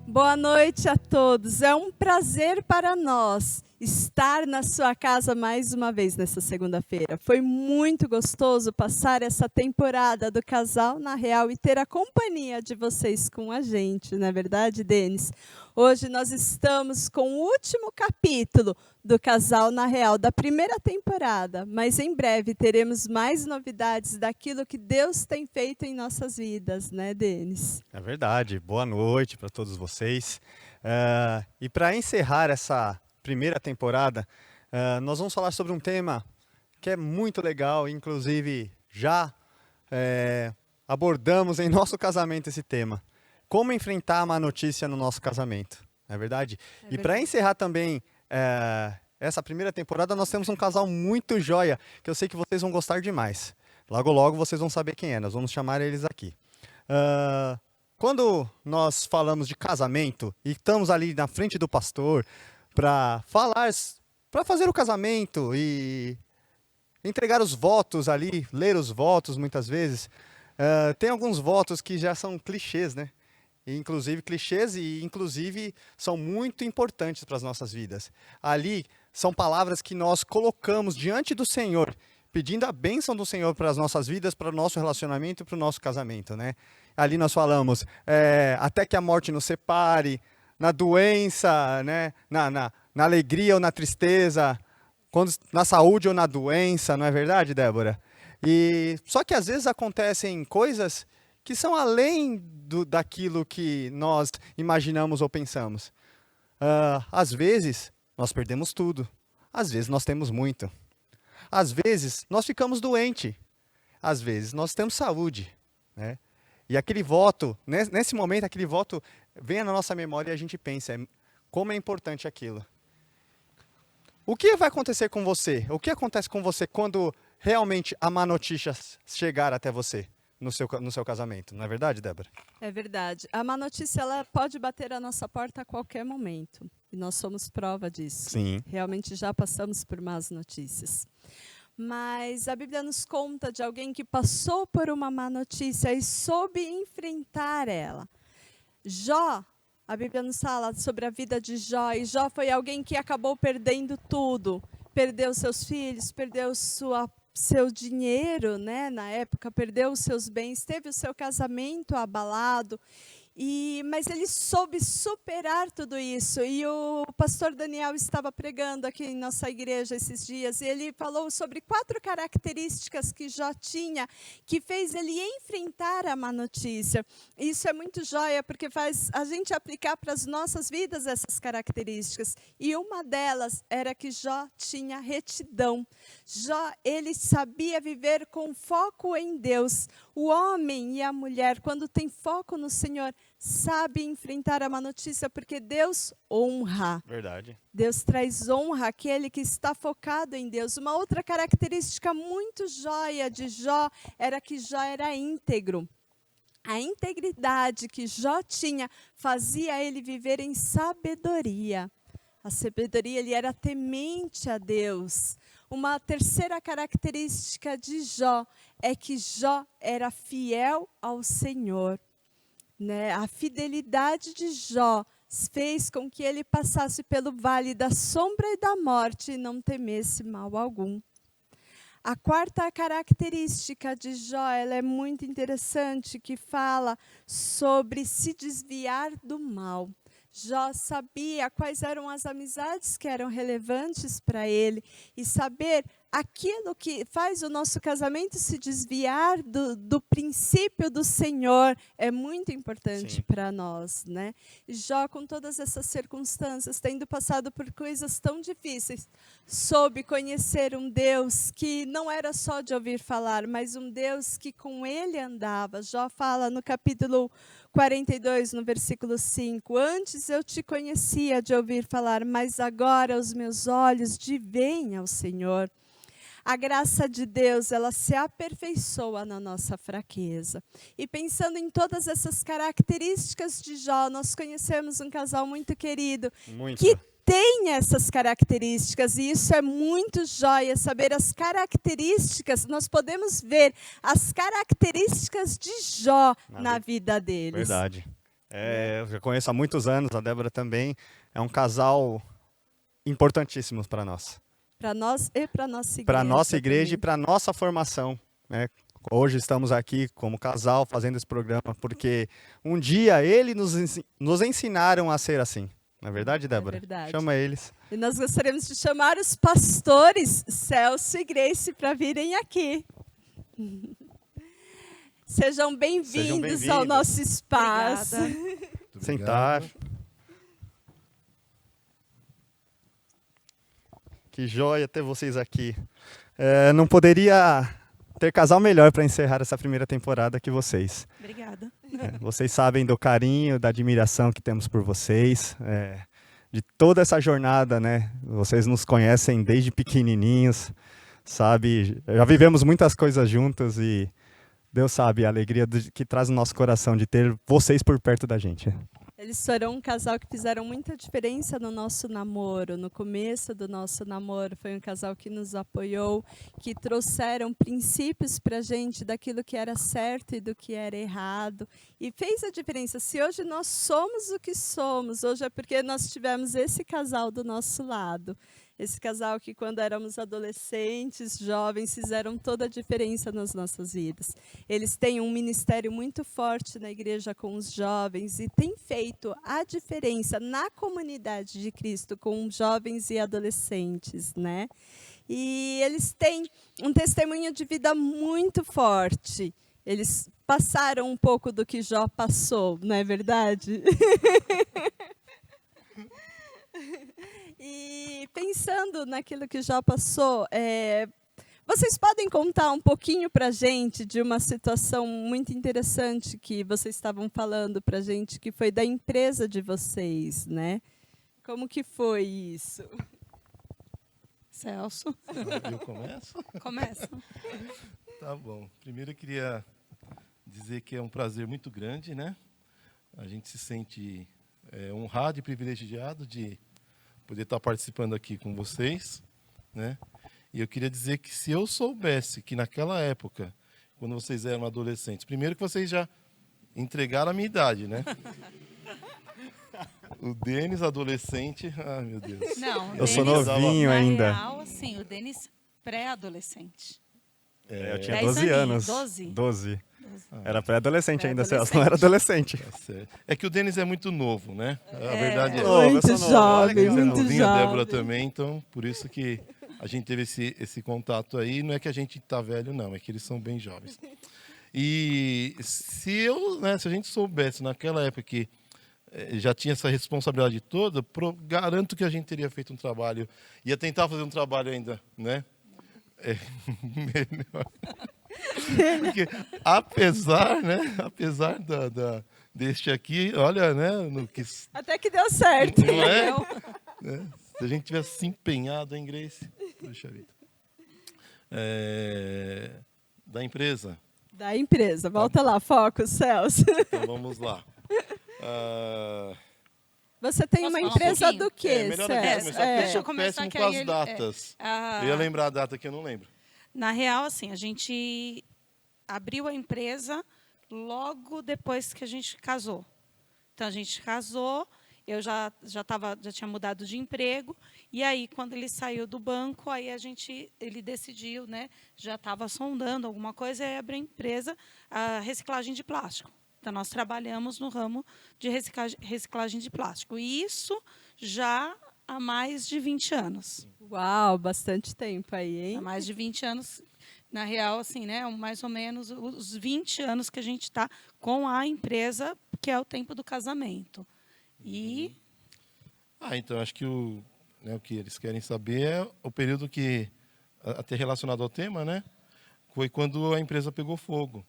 Boa noite a todos. É um prazer para nós estar na sua casa mais uma vez nessa segunda-feira. Foi muito gostoso passar essa temporada do Casal na Real e ter a companhia de vocês com a gente, não é verdade, Denis? Hoje nós estamos com o último capítulo do Casal na Real da primeira temporada, mas em breve teremos mais novidades daquilo que Deus tem feito em nossas vidas, né, Denis? É verdade. Boa noite para todos vocês. E para encerrar essa primeira temporada, nós vamos falar sobre um tema que é muito legal, inclusive já abordamos em nosso casamento esse tema. Como enfrentar a má notícia no nosso casamento, não é verdade? E para encerrar também essa primeira temporada, nós temos um casal muito joia, que eu sei que vocês vão gostar demais. Logo, logo vocês vão saber quem é, nós vamos chamar eles aqui. Quando nós falamos de casamento e estamos ali na frente do pastor para fazer o casamento e entregar os votos ali, ler os votos muitas vezes, tem alguns votos que já são clichês, né? Inclusive são muito importantes para as nossas vidas. Ali são palavras que nós colocamos diante do Senhor, pedindo a bênção do Senhor para as nossas vidas, para o nosso relacionamento e para o nosso casamento, né? Ali nós falamos, até que a morte nos separe, na doença, né? na alegria ou na tristeza, na saúde ou na doença, não é verdade, Débora? Só que às vezes acontecem coisas que são além daquilo que nós imaginamos ou pensamos. Às vezes nós perdemos tudo, às vezes nós temos muito. Às vezes, nós ficamos doentes. Às vezes, nós temos saúde. Né? E aquele voto, nesse momento, aquele voto vem na nossa memória e a gente pensa, como é importante aquilo. O que vai acontecer com você? O que acontece com você quando realmente a má notícia chegar até você no seu casamento? Não é verdade, Débora? É verdade. A má notícia ela pode bater a nossa porta a qualquer momento. E nós somos prova disso. Sim. Realmente já passamos por más notícias. Mas a Bíblia nos conta de alguém que passou por uma má notícia e soube enfrentar ela. Jó, a Bíblia nos fala sobre a vida de Jó. E Jó foi alguém que acabou perdendo tudo. Perdeu seus filhos, perdeu seu dinheiro, né, na época, perdeu os seus bens, teve o seu casamento abalado, mas ele soube superar tudo isso. E o pastor Daniel estava pregando aqui em nossa igreja esses dias, e ele falou sobre 4 características que Jó tinha, que fez ele enfrentar a má notícia. Isso é muito joia, porque faz a gente aplicar para as nossas vidas essas características. E uma delas era que Jó tinha retidão. Jó, ele sabia viver com foco em Deus. O homem e a mulher, quando tem foco no Senhor, sabe enfrentar a má notícia, porque Deus honra. Verdade. Deus traz honra àquele que está focado em Deus. Uma outra característica muito joia de Jó era que Jó era íntegro. A integridade que Jó tinha fazia ele viver em sabedoria. A sabedoria, ele era temente a Deus. Uma terceira característica de Jó é que Jó era fiel ao Senhor. Né? A fidelidade de Jó fez com que ele passasse pelo vale da sombra e da morte e não temesse mal algum. A quarta característica de Jó, ela é muito interessante, que fala sobre se desviar do mal. Jó sabia quais eram as amizades que eram relevantes para ele, e saber aquilo que faz o nosso casamento se desviar do princípio do Senhor é muito importante para nós, né? Jó, com todas essas circunstâncias, tendo passado por coisas tão difíceis, soube conhecer um Deus que não era só de ouvir falar, mas um Deus que com ele andava. Jó fala no capítulo 42, no versículo 5, antes eu te conhecia de ouvir falar, mas agora os meus olhos te veem ao Senhor. A graça de Deus, ela se aperfeiçoa na nossa fraqueza. E pensando em todas essas características de Jó, nós conhecemos um casal muito querido, que tem essas características, e isso é muito joia, saber as características. Nós podemos ver as características de Jó na vida deles. Verdade. Eu já conheço há muitos anos, a Débora também. É um casal importantíssimo para nós. Para nós e para nossa igreja. Para a nossa igreja e também. para a nossa formação, né? Hoje estamos aqui como casal fazendo esse programa, porque um dia eles nos ensinaram a ser assim. Não é verdade, Débora? É verdade. Chama eles. E nós gostaríamos de chamar os pastores Celso e Grace para virem aqui. Sejam bem-vindos ao nosso espaço. Obrigada. Sentar. Que joia ter vocês aqui. Não poderia ter casal melhor para encerrar essa primeira temporada que vocês. Obrigada. Vocês sabem do carinho, da admiração que temos por vocês, de toda essa jornada, né? Vocês nos conhecem desde pequenininhos, sabe? Já vivemos muitas coisas juntos e Deus sabe a alegria que traz no nosso coração de ter vocês por perto da gente. Eles foram um casal que fizeram muita diferença no nosso namoro. No começo do nosso namoro, foi um casal que nos apoiou, que trouxeram princípios para a gente daquilo que era certo e do que era errado. E fez a diferença. Se hoje nós somos o que somos, hoje é porque nós tivemos esse casal do nosso lado. Esse casal que, quando éramos adolescentes, jovens, fizeram toda a diferença nas nossas vidas. Eles têm um ministério muito forte na igreja com os jovens e têm feito a diferença na comunidade de Cristo com jovens e adolescentes, né? E eles têm um testemunho de vida muito forte. Eles passaram um pouco do que Jó passou, não é verdade? E pensando naquilo que já passou, vocês podem contar um pouquinho para a gente de uma situação muito interessante que vocês estavam falando para a gente, que foi da empresa de vocês, né? Como que foi isso? Celso. Eu começo? Começa. Tá bom. Primeiro eu queria dizer que é um prazer muito grande, né? A gente se sente honrado e privilegiado de poder estar participando aqui com vocês, né? E eu queria dizer que se eu soubesse que naquela época, quando vocês eram adolescentes, primeiro que vocês já entregaram a minha idade, né? O Denis, adolescente, ai meu Deus. Não, Eu sou Denis, novinho na ainda. Real, assim, o Denis pré-adolescente. Eu tinha 10 12 aninhos, anos. 12? 12. Era pré-adolescente ainda, Pré-adolescente. Celso, não era adolescente. Tá certo. É que o Denis é muito novo, né? A verdade é Ô, eu Muito sou novo. jovem, Ele é muito novinho, a Débora jovem. também, então por isso que a gente teve esse contato aí. Não é que a gente tá velho, não, é que eles são bem jovens. E se a gente soubesse naquela época que já tinha essa responsabilidade toda, garanto que a gente teria feito um trabalho, ia tentar fazer um trabalho ainda, né? Melhor. Porque apesar deste aqui, olha, né, no que Até que deu certo. não é? Se a gente tivesse se empenhado em Grace, puxa vida. Da empresa. Da empresa. Volta lá, foco, Celso. Então vamos lá. Você tem Posso uma falar um empresa pouquinho? do quê, Melhor a gente Celso? começar, porque eu Deixa sou eu começar, péssimo que com aí as ele- datas. Ah, Eu ia lembrar a data que eu não lembro. Na real, assim, a gente abriu a empresa logo depois que a gente casou. Então, a gente casou, eu já tinha mudado de emprego, e aí, quando ele saiu do banco, aí ele decidiu, né, já estava sondando alguma coisa, e aí abriu a empresa, a reciclagem de plástico. Então, nós trabalhamos no ramo de reciclagem de plástico. E isso já há mais de 20 anos. Uau, bastante tempo aí, Há hein? mais de 20 anos, na real, assim, né, mais ou menos os 20 anos que a gente está com a empresa, que é o tempo do casamento. E Então acho que o que eles querem saber é o período que, até relacionado ao tema, né, foi quando a empresa pegou fogo.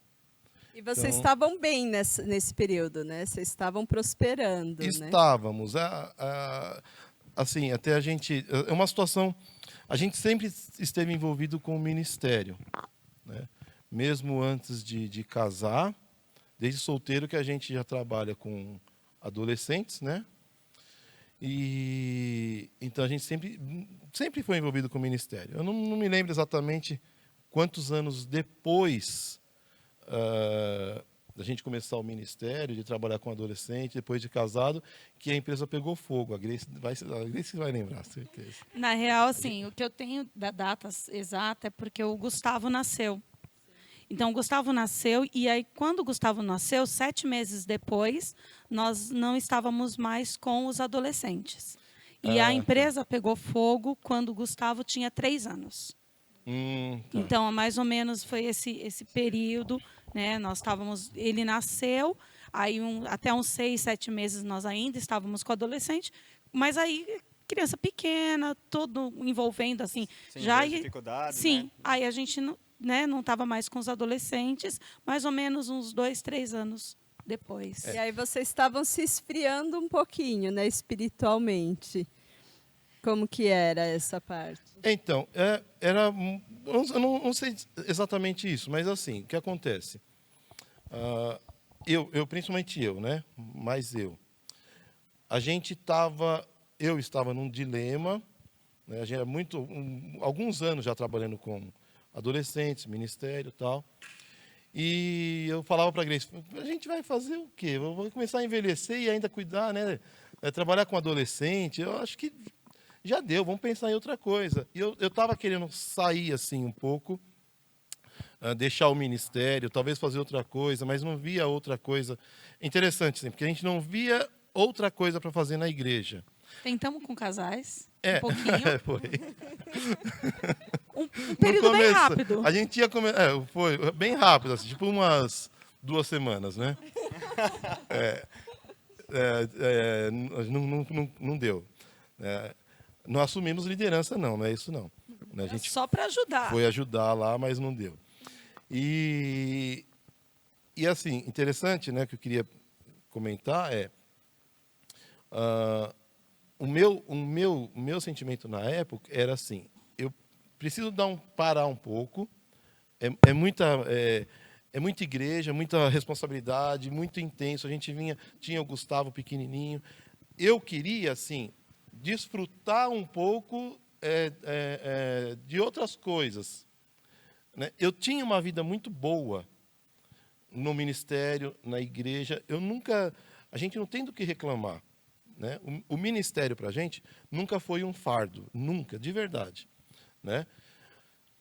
E vocês Então- estavam bem nesse período, né? Vocês estavam prosperando, né? Estávamos. Assim, até a gente... É uma situação... A gente sempre esteve envolvido com o ministério, né? Mesmo antes de casar, desde solteiro que a gente já trabalha com adolescentes, né? E então a gente sempre foi envolvido com o ministério. Eu não me lembro exatamente quantos anos depois da gente começar o ministério, de trabalhar com adolescente, depois de casado, que a empresa pegou fogo. A Grace vai lembrar, certeza. Na real, assim, o que eu tenho da data exata é porque o Gustavo nasceu. Então, o Gustavo nasceu, e aí, quando o Gustavo nasceu, 7 meses depois, nós não estávamos mais com os adolescentes. E a empresa pegou fogo quando o Gustavo tinha 3 anos. Tá. Então, mais ou menos foi esse período, né? Nós estávamos, ele nasceu, aí até uns 6, 7 meses nós ainda estávamos com o adolescente, mas aí criança pequena, todo envolvendo assim, Sim, já várias dificuldades, sim, né? aí a gente não estava mais com os adolescentes, mais ou menos uns 2, 3 anos depois. E aí vocês estavam se esfriando um pouquinho, né, espiritualmente. Como que era essa parte? Então, eu não sei exatamente isso, mas assim, o que acontece? Principalmente eu, né? Mas eu estava num dilema, né? A gente alguns anos já trabalhando com adolescentes, ministério e tal, e eu falava para a Grace, a gente vai fazer o quê? Eu vou começar a envelhecer e ainda cuidar, né? Trabalhar com adolescente, eu acho que já deu, vamos pensar em outra coisa. E eu estava querendo sair assim um pouco, deixar o ministério, talvez fazer outra coisa, mas não via outra coisa. Interessante, assim, porque a gente não via outra coisa para fazer na igreja. Tentamos com casais, É, um pouquinho, foi. um período bem começo, rápido. A gente ia foi bem rápido, assim, tipo umas 2 semanas, né? Não deu. Não assumimos liderança, não é isso não. A gente Só para ajudar. foi ajudar lá, mas não deu. E assim, interessante, né, que eu queria comentar o meu sentimento na época era assim, eu preciso parar um pouco, é muita igreja, muita responsabilidade, muito intenso, a gente tinha o Gustavo pequenininho, eu queria, assim, desfrutar um pouco de outras coisas, né? Eu tinha uma vida muito boa no ministério, na igreja. A gente não tem do que reclamar, né? O ministério para a gente nunca foi um fardo, nunca, de verdade, né?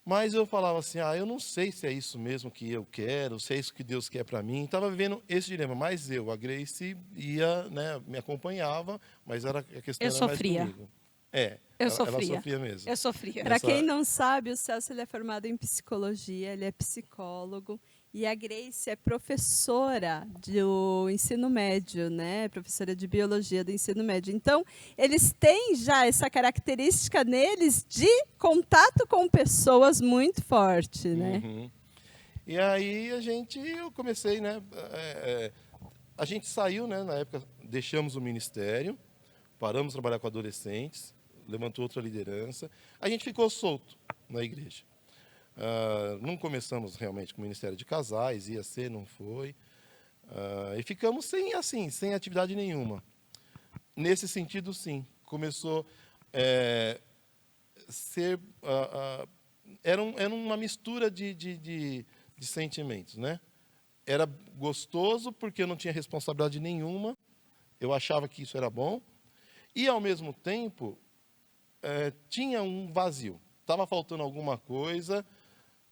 Mas eu falava assim, eu não sei se é isso mesmo que eu quero, se é isso que Deus quer para mim. Estava vivendo esse dilema, mas a Grace ia, né, me acompanhava, mas a questão Eu era mais sofria. comigo. Eu ela sofria. sofria mesmo. Eu sofria. Para quem não sabe, o Celso ele é formado em psicologia, ele é psicólogo, e a Grace é professora do ensino médio, né? Professora de biologia do ensino médio. Então, eles têm já essa característica neles de contato com pessoas muito forte, né? Uhum. E aí eu comecei, né? A gente saiu, né? Na época, deixamos o ministério, paramos de trabalhar com adolescentes, levantou outra liderança. A gente ficou solto na igreja. Não começamos realmente com o ministério de casais, ia ser, não foi. E ficamos sem atividade nenhuma. Nesse sentido, sim. Começou ser... era uma mistura de sentimentos, né? Era gostoso porque eu não tinha responsabilidade nenhuma. Eu achava que isso era bom. E, ao mesmo tempo, tinha um vazio. Estava faltando alguma coisa,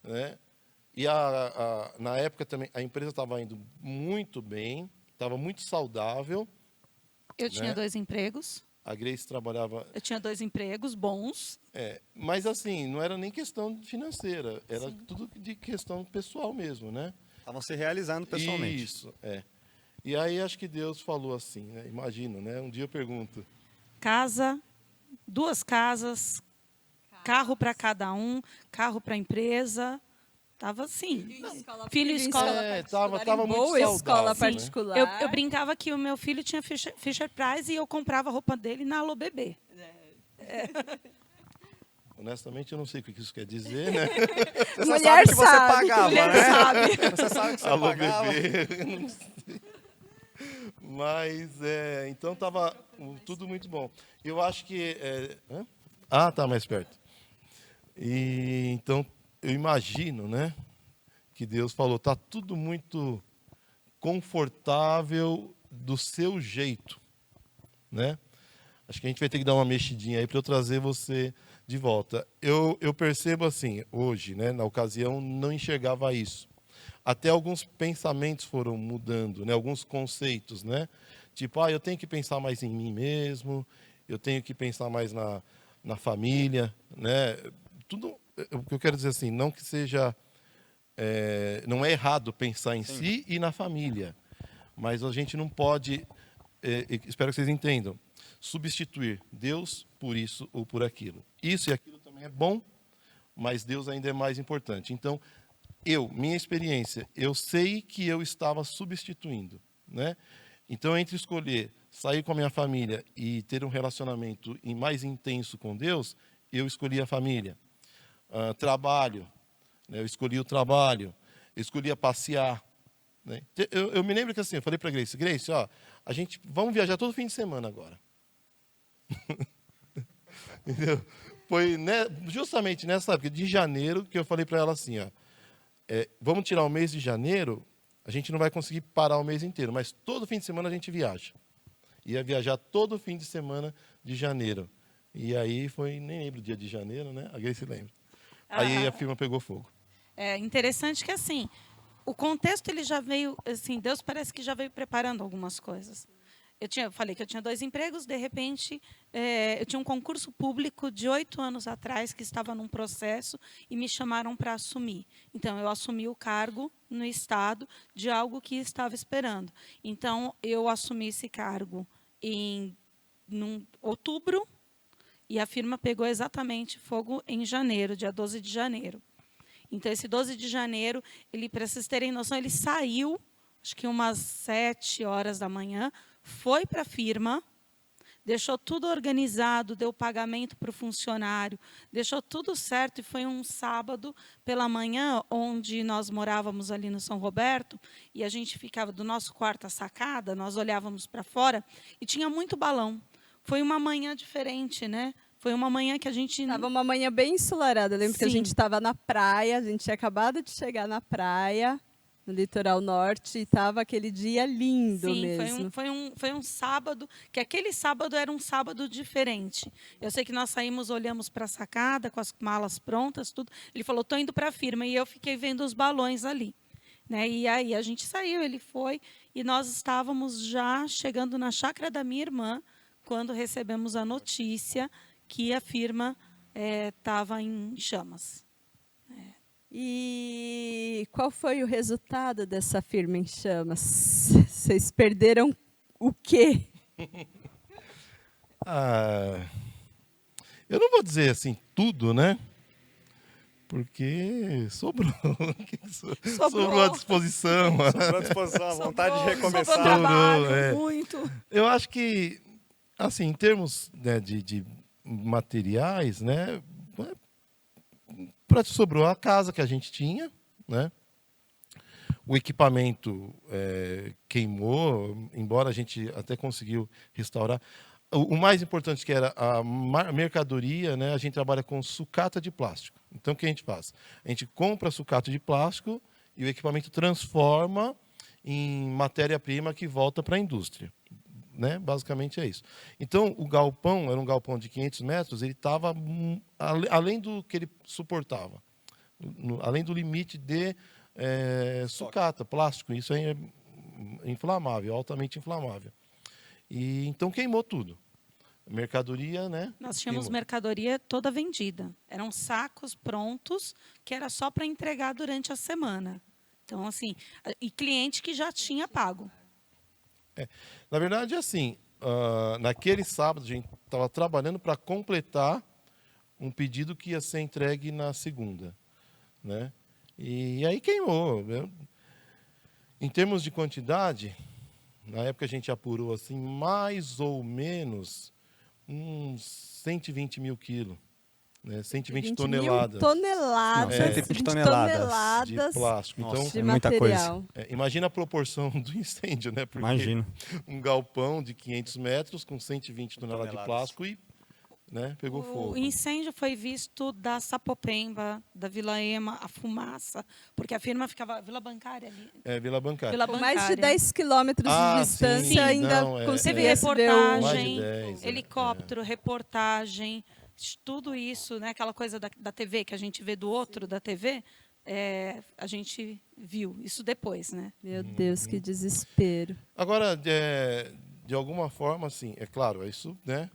né? E na época também a empresa estava indo muito bem, estava muito saudável. Eu tinha 2 empregos. A Grace trabalhava... Eu tinha 2 empregos bons. Mas, assim, não era nem questão financeira, era tudo de questão pessoal mesmo, né? Estavam se realizando pessoalmente. Isso, E aí acho que Deus falou assim, né? Imagino, né? Um dia eu pergunto... Casa, 2 casas, carro para cada um, carro para a empresa. Tava assim. Filho em escola tava muito boa saudável, escola né? particular. Eu brincava que o meu filho tinha Fisher Price e eu comprava a roupa dele na Alô Bebê. Honestamente, eu não sei o que isso quer dizer, né? Você Mulher sabe que você sabe, pagava, mulher né? sabe. Você sabe que você Alô, pagava. bebê. Eu não sei. Mas, então estava tudo muito bom. Eu acho que... tá mais perto. E, então, eu imagino, né? Que Deus falou, tá tudo muito confortável do seu jeito, né? Acho que a gente vai ter que dar uma mexidinha aí para eu trazer você de volta. Eu percebo assim, hoje, né, na ocasião, não enxergava isso. Até alguns pensamentos foram mudando, né, alguns conceitos, né? Tipo, eu tenho que pensar mais em mim mesmo, eu tenho que pensar mais na família, né? Tudo, o que eu quero dizer assim, não que seja... não é errado pensar em si e na família, mas a gente não pode, espero que vocês entendam, substituir Deus por isso ou por aquilo. Isso e aquilo também é bom, mas Deus ainda é mais importante. Então, minha experiência, eu sei que eu estava substituindo, né? Então, entre escolher sair com a minha família e ter um relacionamento mais intenso com Deus, eu escolhi a família. Trabalho, né? Eu escolhi o trabalho, eu escolhi passear. Né? Eu me lembro que assim, eu falei para a Grace, vamos viajar todo fim de semana agora. Entendeu? Foi justamente nessa época de janeiro que eu falei para ela assim, vamos tirar o mês de janeiro, a gente não vai conseguir parar o mês inteiro, mas todo fim de semana a gente viaja. Ia viajar todo fim de semana de janeiro. E aí nem lembro o dia de janeiro, né? A Grace lembra. Aí a firma pegou fogo. É interessante que assim, o contexto ele já veio, assim, Deus parece que já veio preparando algumas coisas. Eu falei que eu tinha 2 empregos, de repente, eu tinha um concurso público de 8 anos atrás que estava num processo e me chamaram para assumir. Então, eu assumi o cargo no Estado de algo que estava esperando. Então, eu assumi esse cargo em outubro e a firma pegou exatamente fogo em janeiro, dia 12 de janeiro. Então, esse 12 de janeiro, para vocês terem noção, ele saiu, acho que umas 7 horas da manhã, foi para a firma, deixou tudo organizado, deu pagamento para o funcionário, deixou tudo certo, e foi um sábado pela manhã, onde nós morávamos ali no São Roberto, e a gente ficava do nosso quarto à sacada, nós olhávamos para fora, e tinha muito balão. Foi uma manhã diferente, né? Foi uma manhã que a gente... Estava uma manhã bem ensolarada. Eu lembro que a gente estava na praia, a gente tinha acabado de chegar na praia, no litoral norte, e estava aquele dia lindo mesmo. Foi um sábado, que aquele sábado era um sábado diferente. Eu sei que nós saímos, olhamos para a sacada, com as malas prontas, tudo. Ele falou, estou indo para a firma, e eu fiquei vendo os balões ali. Né? E aí a gente saiu, ele foi, e nós estávamos já chegando na chácara da minha irmã, quando recebemos a notícia que a firma estava em chamas. E qual foi o resultado dessa firma em chamas? Vocês perderam o quê? Eu não vou dizer assim tudo, né? Porque sobrou à disposição. Sobrou à disposição, a vontade de recomeçar. Sobrou trabalho, muito. Eu acho que, assim, em termos, né, de materiais, né, sobrou a casa que a gente tinha, né? O equipamento queimou, embora a gente até conseguiu restaurar. O mais importante, que era a mercadoria, né? A gente trabalha com sucata de plástico. Então, o que a gente faz? A gente compra sucata de plástico e o equipamento transforma em matéria-prima que volta para a indústria. Né? Basicamente é isso. Então, o galpão, era um galpão de 500 metros, ele estava além do que ele suportava, além do limite de sucata, plástico. Isso é inflamável, altamente inflamável. E então queimou tudo. Mercadoria, né? Nós tínhamos queimou. Mercadoria toda vendida. Eram sacos prontos que era só para entregar durante a semana. Então, assim, e cliente que já tinha pago. Na verdade, assim, naquele sábado a gente estava trabalhando para completar um pedido que ia ser entregue na segunda, né? E aí queimou. Né? Em termos de quantidade, na época a gente apurou assim, mais ou menos uns 120 mil quilos. Né? 120 toneladas. Toneladas. Não, 120 toneladas de plástico. Nossa, então, de muita material. coisa. Imagina a proporção do incêndio, né? Porque Imagino. um galpão de 500 metros com 120 toneladas de plástico e né? Pegou fogo. O incêndio foi visto da Sapopemba, da Vila Ema, a fumaça, porque a firma ficava Vila Bancária ali. É, Vila Bancária. Vila Com mais de Bancária. 10 quilômetros de Ah, distância, sim, ainda não, Teve conseguia ver reportagem, Mais de 10, helicóptero, reportagem, tudo isso, né? Aquela coisa da TV que a gente vê do outro da TV, a gente viu isso depois, né? Meu Deus, que desespero. Agora, de alguma forma, assim, é claro, isso, né,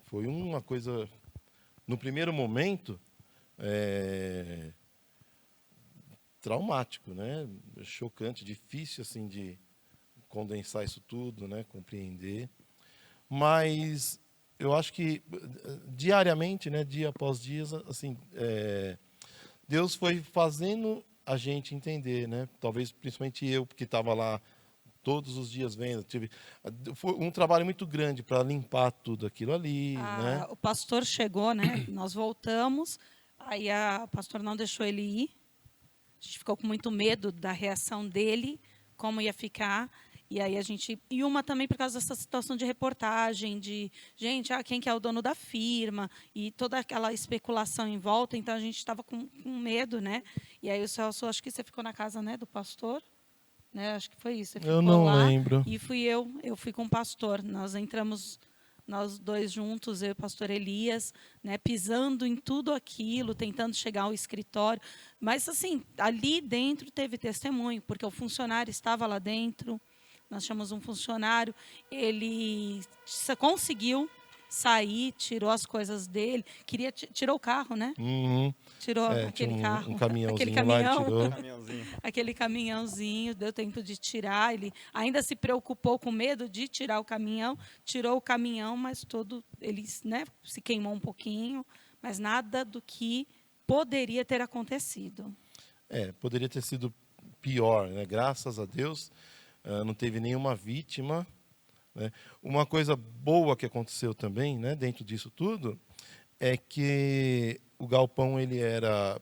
foi uma coisa, no primeiro momento, traumático, né, chocante, difícil, assim, de condensar isso tudo, né, compreender, mas eu acho que diariamente, né, dia após dia, assim, Deus foi fazendo a gente entender, né, talvez principalmente eu, porque estava lá todos os dias vendo, foi um trabalho muito grande para limpar tudo aquilo ali, né? O pastor chegou, né? Nós voltamos, aí o pastor não deixou ele ir. A gente ficou com muito medo da reação dele, como ia ficar. E aí e uma também por causa dessa situação de reportagem, de gente, quem que é o dono da firma, e toda aquela especulação em volta, então a gente estava com medo, né? E aí o Celso, acho que você ficou na casa, né, do pastor? Né, acho que foi isso. Você Eu ficou não lá, lembro. E eu fui com o pastor. Nós entramos, nós dois juntos, eu e o pastor Elias, né, pisando em tudo aquilo, tentando chegar ao escritório. Mas, assim, ali dentro teve testemunho, porque o funcionário estava lá dentro. Nós chamamos um funcionário, ele conseguiu sair, tirou as coisas dele, tirou o carro, né? Uhum. Tirou Tinha aquele carro, um caminhãozinho aquele lá, ele caminhão. tirou. Aquele caminhãozinho, deu tempo de tirar. Ele ainda se preocupou com medo de tirar o caminhão, tirou o caminhão, mas ele, né, se queimou um pouquinho, mas nada do que poderia ter acontecido. Poderia ter sido pior, né? Graças a Deus, não teve nenhuma vítima, né? Uma coisa boa que aconteceu também, né, dentro disso tudo, é que o galpão ele era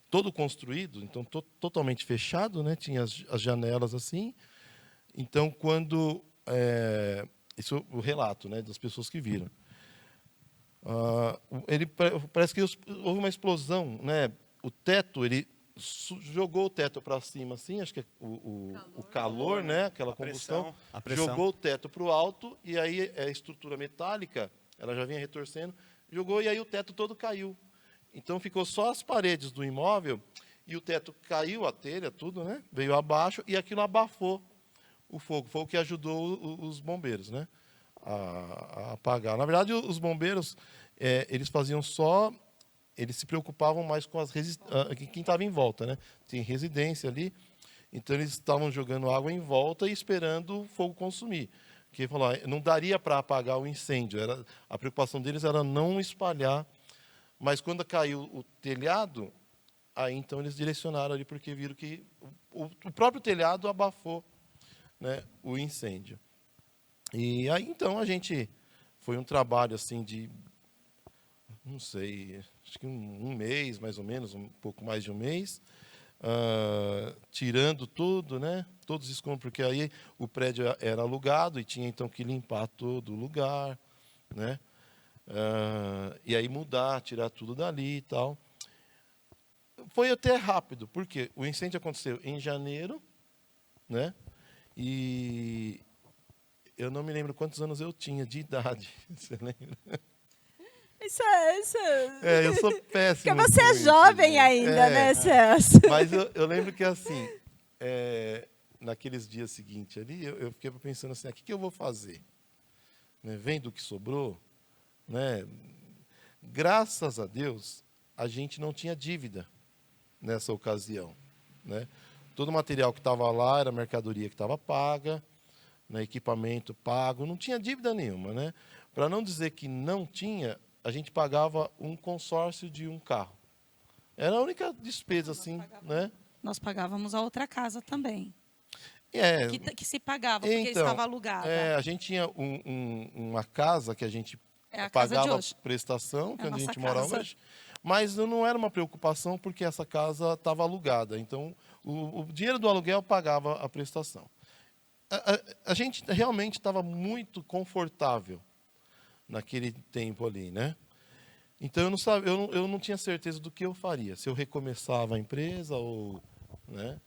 todo construído, então totalmente fechado, né? Tinha as janelas assim. Então, quando isso é o relato, né, das pessoas que viram, parece que houve uma explosão, né? O teto, ele jogou o teto para cima, assim, acho que é o calor, né? Aquela combustão, a pressão. jogou o teto para o alto e aí a estrutura metálica, ela já vinha retorcendo, jogou e aí o teto todo caiu. Então ficou só as paredes do imóvel e o teto caiu, a telha, tudo, né? Veio abaixo e aquilo abafou o fogo. Foi o que ajudou os bombeiros, né, a apagar. Na verdade, os bombeiros, eles faziam eles se preocupavam mais com quem estava em volta, né? Tem residência ali, então eles estavam jogando água em volta e esperando o fogo consumir. Porque falou, não daria para apagar o incêndio. A preocupação deles era não espalhar. Mas quando caiu o telhado, aí então eles direcionaram ali, porque viram que o próprio telhado abafou, né, o incêndio. E aí então foi um trabalho assim de, não sei, acho que um mês mais ou menos, um pouco mais de um mês, tirando tudo, né, todos os escombros, porque aí o prédio era alugado e tinha então que limpar todo o lugar, né? E aí tirar tudo dali e tal. Foi até rápido, porque o incêndio aconteceu em janeiro, né? E eu não me lembro quantos anos eu tinha de idade. Você lembra? Isso é... Eu sou péssimo. Porque você é com jovem isso, ainda, né, Celso? Mas eu lembro que, assim, naqueles dias seguintes ali, eu fiquei pensando assim, o que eu vou fazer? Né? Vendo o que sobrou, né? Graças a Deus, a gente não tinha dívida nessa ocasião, né? Todo o material que estava lá era mercadoria que estava paga, né? Equipamento pago, não tinha dívida nenhuma, né? Para não dizer que não tinha, a gente pagava um consórcio de um carro. Era a única despesa, assim, né? Nós pagávamos a outra casa também. Que se pagava, porque então, estava alugada. A gente tinha uma casa que a gente A casa de pagava hoje. prestação, que É é a onde a nossa gente mora casa. hoje, mas não era uma preocupação porque essa casa estava alugada. Então, o dinheiro do aluguel pagava a prestação. A gente realmente estava muito confortável, naquele tempo ali, né? Então eu não tinha certeza do que eu faria, se eu recomeçava a empresa ou, né,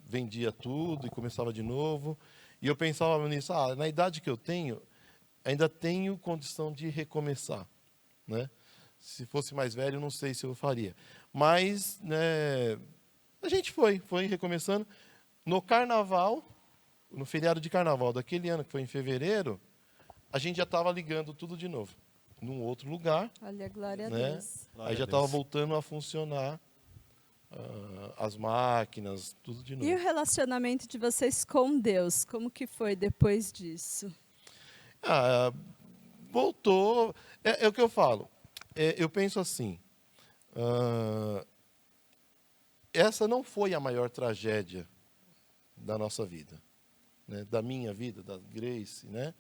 vendia tudo e começava de novo. E eu pensava nisso, na idade que eu tenho, ainda tenho condição de recomeçar, né? Se fosse mais velho, não sei se eu faria. Mas, né, a gente foi recomeçando. No carnaval, no feriado de carnaval daquele ano, que foi em fevereiro, a gente já estava ligando tudo de novo, num outro lugar. Olha, glória a né? Deus. Aí já estava voltando a funcionar as máquinas, tudo de novo. E o relacionamento de vocês com Deus, como que foi depois disso? Voltou. É o que eu falo. Eu penso assim. Essa não foi a maior tragédia da nossa vida, né? Da minha vida, da Grace, né?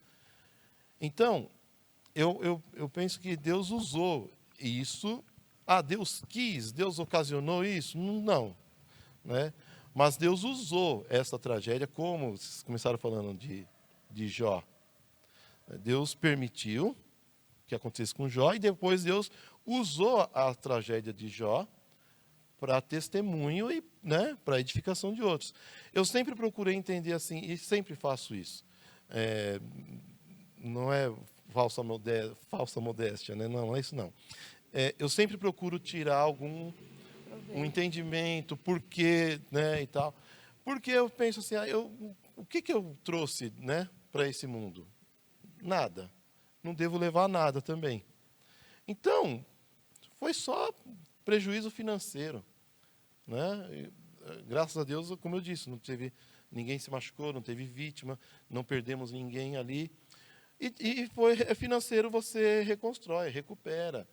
Então, eu penso que Deus usou isso. Deus quis, Deus ocasionou isso? Não, né? Mas Deus usou essa tragédia, como vocês começaram falando de Jó. Deus permitiu que acontecesse com Jó, e depois Deus usou a tragédia de Jó para testemunho e, né, para edificação de outros. Eu sempre procurei entender assim, e sempre faço isso. Não é falsa modéstia, né? Não é isso não. Eu sempre procuro tirar um entendimento, porquê, né, e tal. Porque eu penso assim, o que eu trouxe, né, para esse mundo? Nada. Não devo levar nada também. Então, foi só prejuízo financeiro, né? Graças a Deus, como eu disse, ninguém se machucou, não teve vítima, não perdemos ninguém ali. E foi financeiro, você reconstrói, recupera.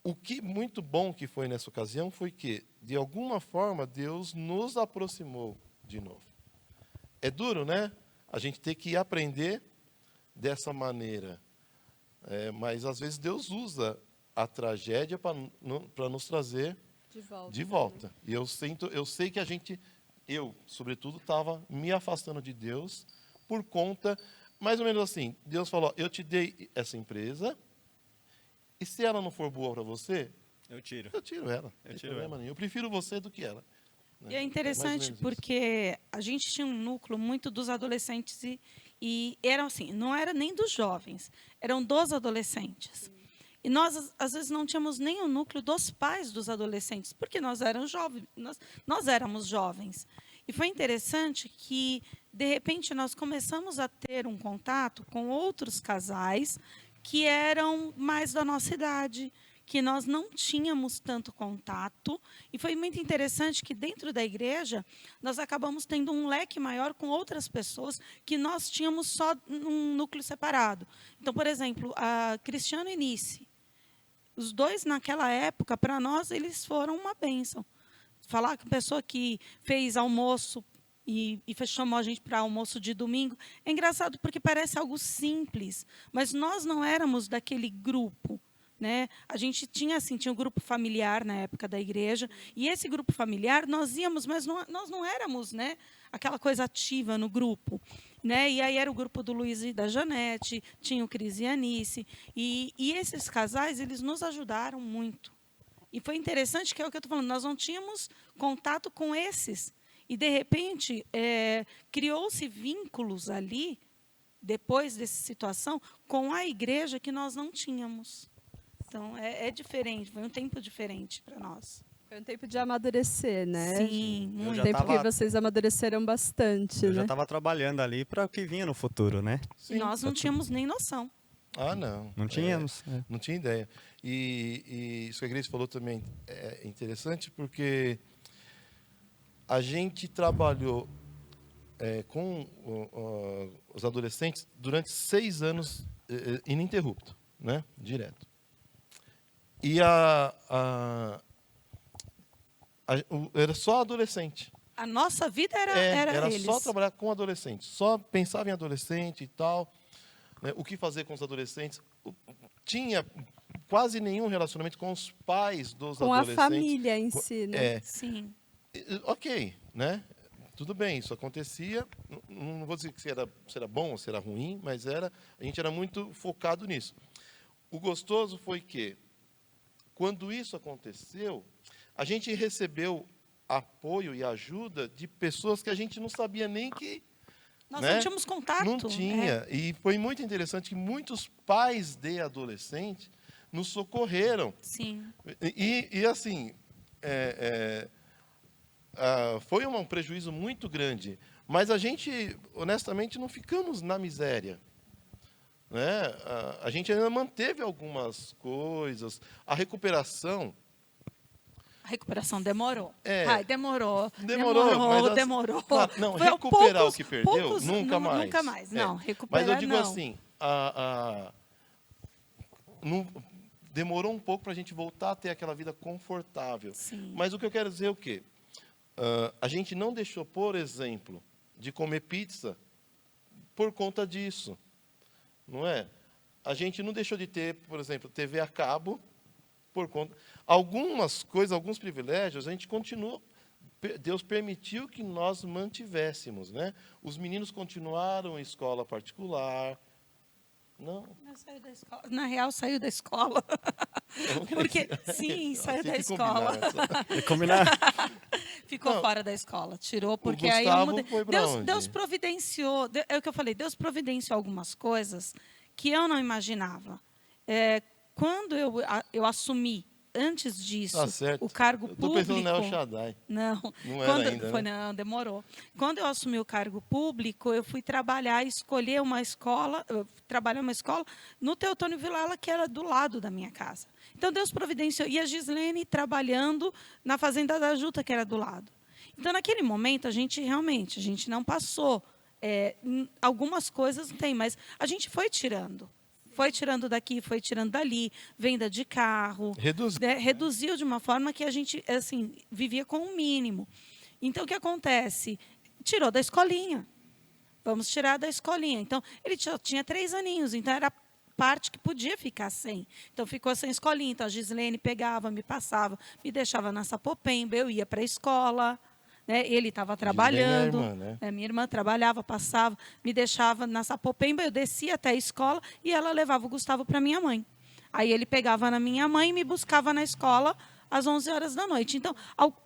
O que muito bom que foi nessa ocasião foi que, de alguma forma, Deus nos aproximou de novo. É duro, né? A gente ter que aprender dessa maneira. Mas, às vezes, Deus usa a tragédia para nos trazer de volta. E eu sei que eu, sobretudo, estava me afastando de Deus por conta, mais ou menos assim, Deus falou, eu te dei essa empresa, e se ela não for boa para você, eu tiro ela. Não tem problema nenhum. Eu prefiro você do que ela. Né? E é interessante porque a gente tinha um núcleo muito dos adolescentes e eram assim, não era nem dos jovens, eram dos adolescentes. E nós, às vezes, não tínhamos nem o núcleo dos pais dos adolescentes, porque nós éramos jovens. Nós éramos jovens. E foi interessante que, de repente, nós começamos a ter um contato com outros casais que eram mais da nossa idade, que nós não tínhamos tanto contato. E foi muito interessante que, dentro da igreja, nós acabamos tendo um leque maior com outras pessoas que nós tínhamos só num núcleo separado. Então, por exemplo, a Cristiano e Nice. Os dois, naquela época, para nós, eles foram uma bênção. Falar com a pessoa que fez almoço e chamou a gente para almoço de domingo, é engraçado porque parece algo simples, mas nós não éramos daquele grupo, né? A gente tinha um grupo familiar na época da igreja, e esse grupo familiar nós íamos, mas nós não éramos, né, aquela coisa ativa no grupo, né? E aí era o grupo do Luiz e da Janete, tinha o Cris e a Anice, e esses casais, eles nos ajudaram muito. E foi interessante, que é o que eu estou falando, nós não tínhamos contato com esses. E, de repente, criou-se vínculos ali, depois dessa situação, com a igreja que nós não tínhamos. Então, é diferente, foi um tempo diferente para nós. Foi um tempo de amadurecer, né? Sim, muito. Um tempo que vocês amadureceram bastante, Eu né? já estava trabalhando ali para o que vinha no futuro, né? E nós não tínhamos nem noção. Não. Não tínhamos. Não tinha ideia. E isso que a Grace falou também é interessante, porque a gente trabalhou com os adolescentes durante 6 anos ininterrupto, né? Direto. E era só adolescente. A nossa vida era eles. Só trabalhar com adolescentes. Só pensava em adolescente e tal. Né? O que fazer com os adolescentes? Tinha quase nenhum relacionamento com os pais dos adolescentes. Com a família em si, né? Sim. Ok, né? tudo bem, isso acontecia. Não vou dizer que se era bom ou se era ruim, mas a gente era muito focado nisso. O gostoso foi que, quando isso aconteceu, a gente recebeu apoio e ajuda de pessoas que a gente não sabia nem que... Nós né? não tínhamos contato. Não tinha. E foi muito interessante que muitos pais de adolescentes nos socorreram. Sim. E assim, foi um prejuízo muito grande. Mas a gente, honestamente, não ficamos na miséria. Né? A gente ainda manteve algumas coisas. A recuperação... A recuperação demorou. É. Ai, demorou. Mas Demorou. Claro, não, Foi recuperar poucos, o que perdeu, poucos, nunca mais. Nunca mais, É. não. Recuperar, Mas eu digo não. assim, demorou um pouco para a gente voltar a ter aquela vida confortável. Sim. Mas o que eu quero dizer é o quê? A gente não deixou, por exemplo, de comer pizza por conta disso. Não é? A gente não deixou de ter, por exemplo, TV a cabo por conta... Algumas coisas, alguns privilégios, a gente continua... Deus permitiu que nós mantivéssemos, né? Os meninos continuaram em escola particular. Não. Saiu da escola. Na real, saiu da escola. Porque, sim, saiu da escola. Combinar. Ficou Não, fora da escola. Tirou, porque o aí eu Gustavo mudei. foi pra onde? Deus providenciou. É o que eu falei, Deus providenciou algumas coisas que eu não imaginava. Quando eu assumi, antes disso, Tá certo. o cargo Eu tô público... pensando no El Shaddai. Não, Não era ainda, né? não, demorou. Quando eu assumi o cargo público, eu fui trabalhar, escolher uma escola, trabalhar uma escola no Teotônio Vilela, que era do lado da minha casa. Então, Deus providenciou. E a Gislene trabalhando na Fazenda da Juta, que era do lado. Então, naquele momento, a gente não passou. Algumas coisas tem, mas a gente foi tirando. Foi tirando daqui, foi tirando dali, venda de carro. Reduziu de uma forma que a gente assim, vivia com o mínimo. Então, o que acontece? Tirou da escolinha. Vamos tirar da escolinha. Então, ele tinha 3 aninhos, então era parte que podia ficar sem. Então, ficou sem escolinha. Então, a Gislene pegava, me passava, me deixava na Sapopemba, eu ia para a escola. Ele estava trabalhando, Gislene é irmã, né? Minha irmã trabalhava, passava, me deixava na Sapopemba, eu descia até a escola e ela levava o Gustavo para minha mãe. Aí ele pegava na minha mãe e me buscava na escola às 11 horas da noite. Então,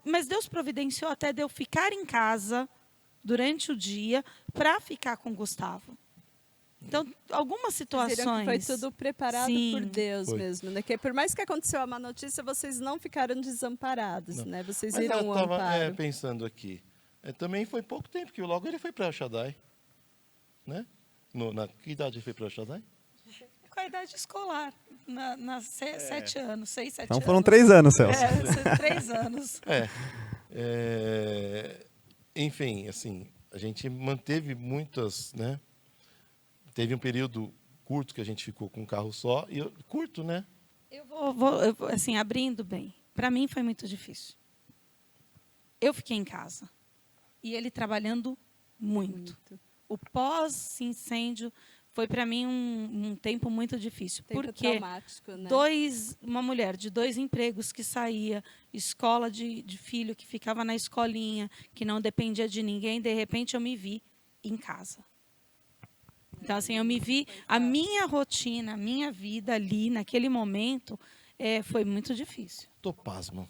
mas Deus providenciou até de eu ficar em casa durante o dia para ficar com o Gustavo. Então, algumas situações... Vocês viram que foi tudo preparado Sim, por Deus foi. mesmo, né? Que por mais que aconteceu a má notícia, vocês não ficaram desamparados, Não. né? Vocês Mas viram eu o estava amparo. pensando aqui. Também foi pouco tempo que logo ele foi para El Shaddai. Né? Na que idade ele foi para El Shaddai? com a idade escolar, 7 anos, 6, 7 Então anos. foram 3 anos, Celso. 3 anos. Enfim, assim, a gente manteve muitas, né? Teve um período curto que a gente ficou com um carro só, curto, né? Eu vou, assim, abrindo bem. Para mim foi muito difícil. Eu fiquei em casa. E ele trabalhando muito. O pós-incêndio foi para mim um tempo muito difícil. Tempo porque traumático, né? uma mulher de 2 empregos que saía, escola de filho que ficava na escolinha, que não dependia de ninguém, de repente eu me vi em casa. Então, assim, eu me vi, a minha rotina, a minha vida ali, naquele momento, foi muito difícil. Tô pasmo.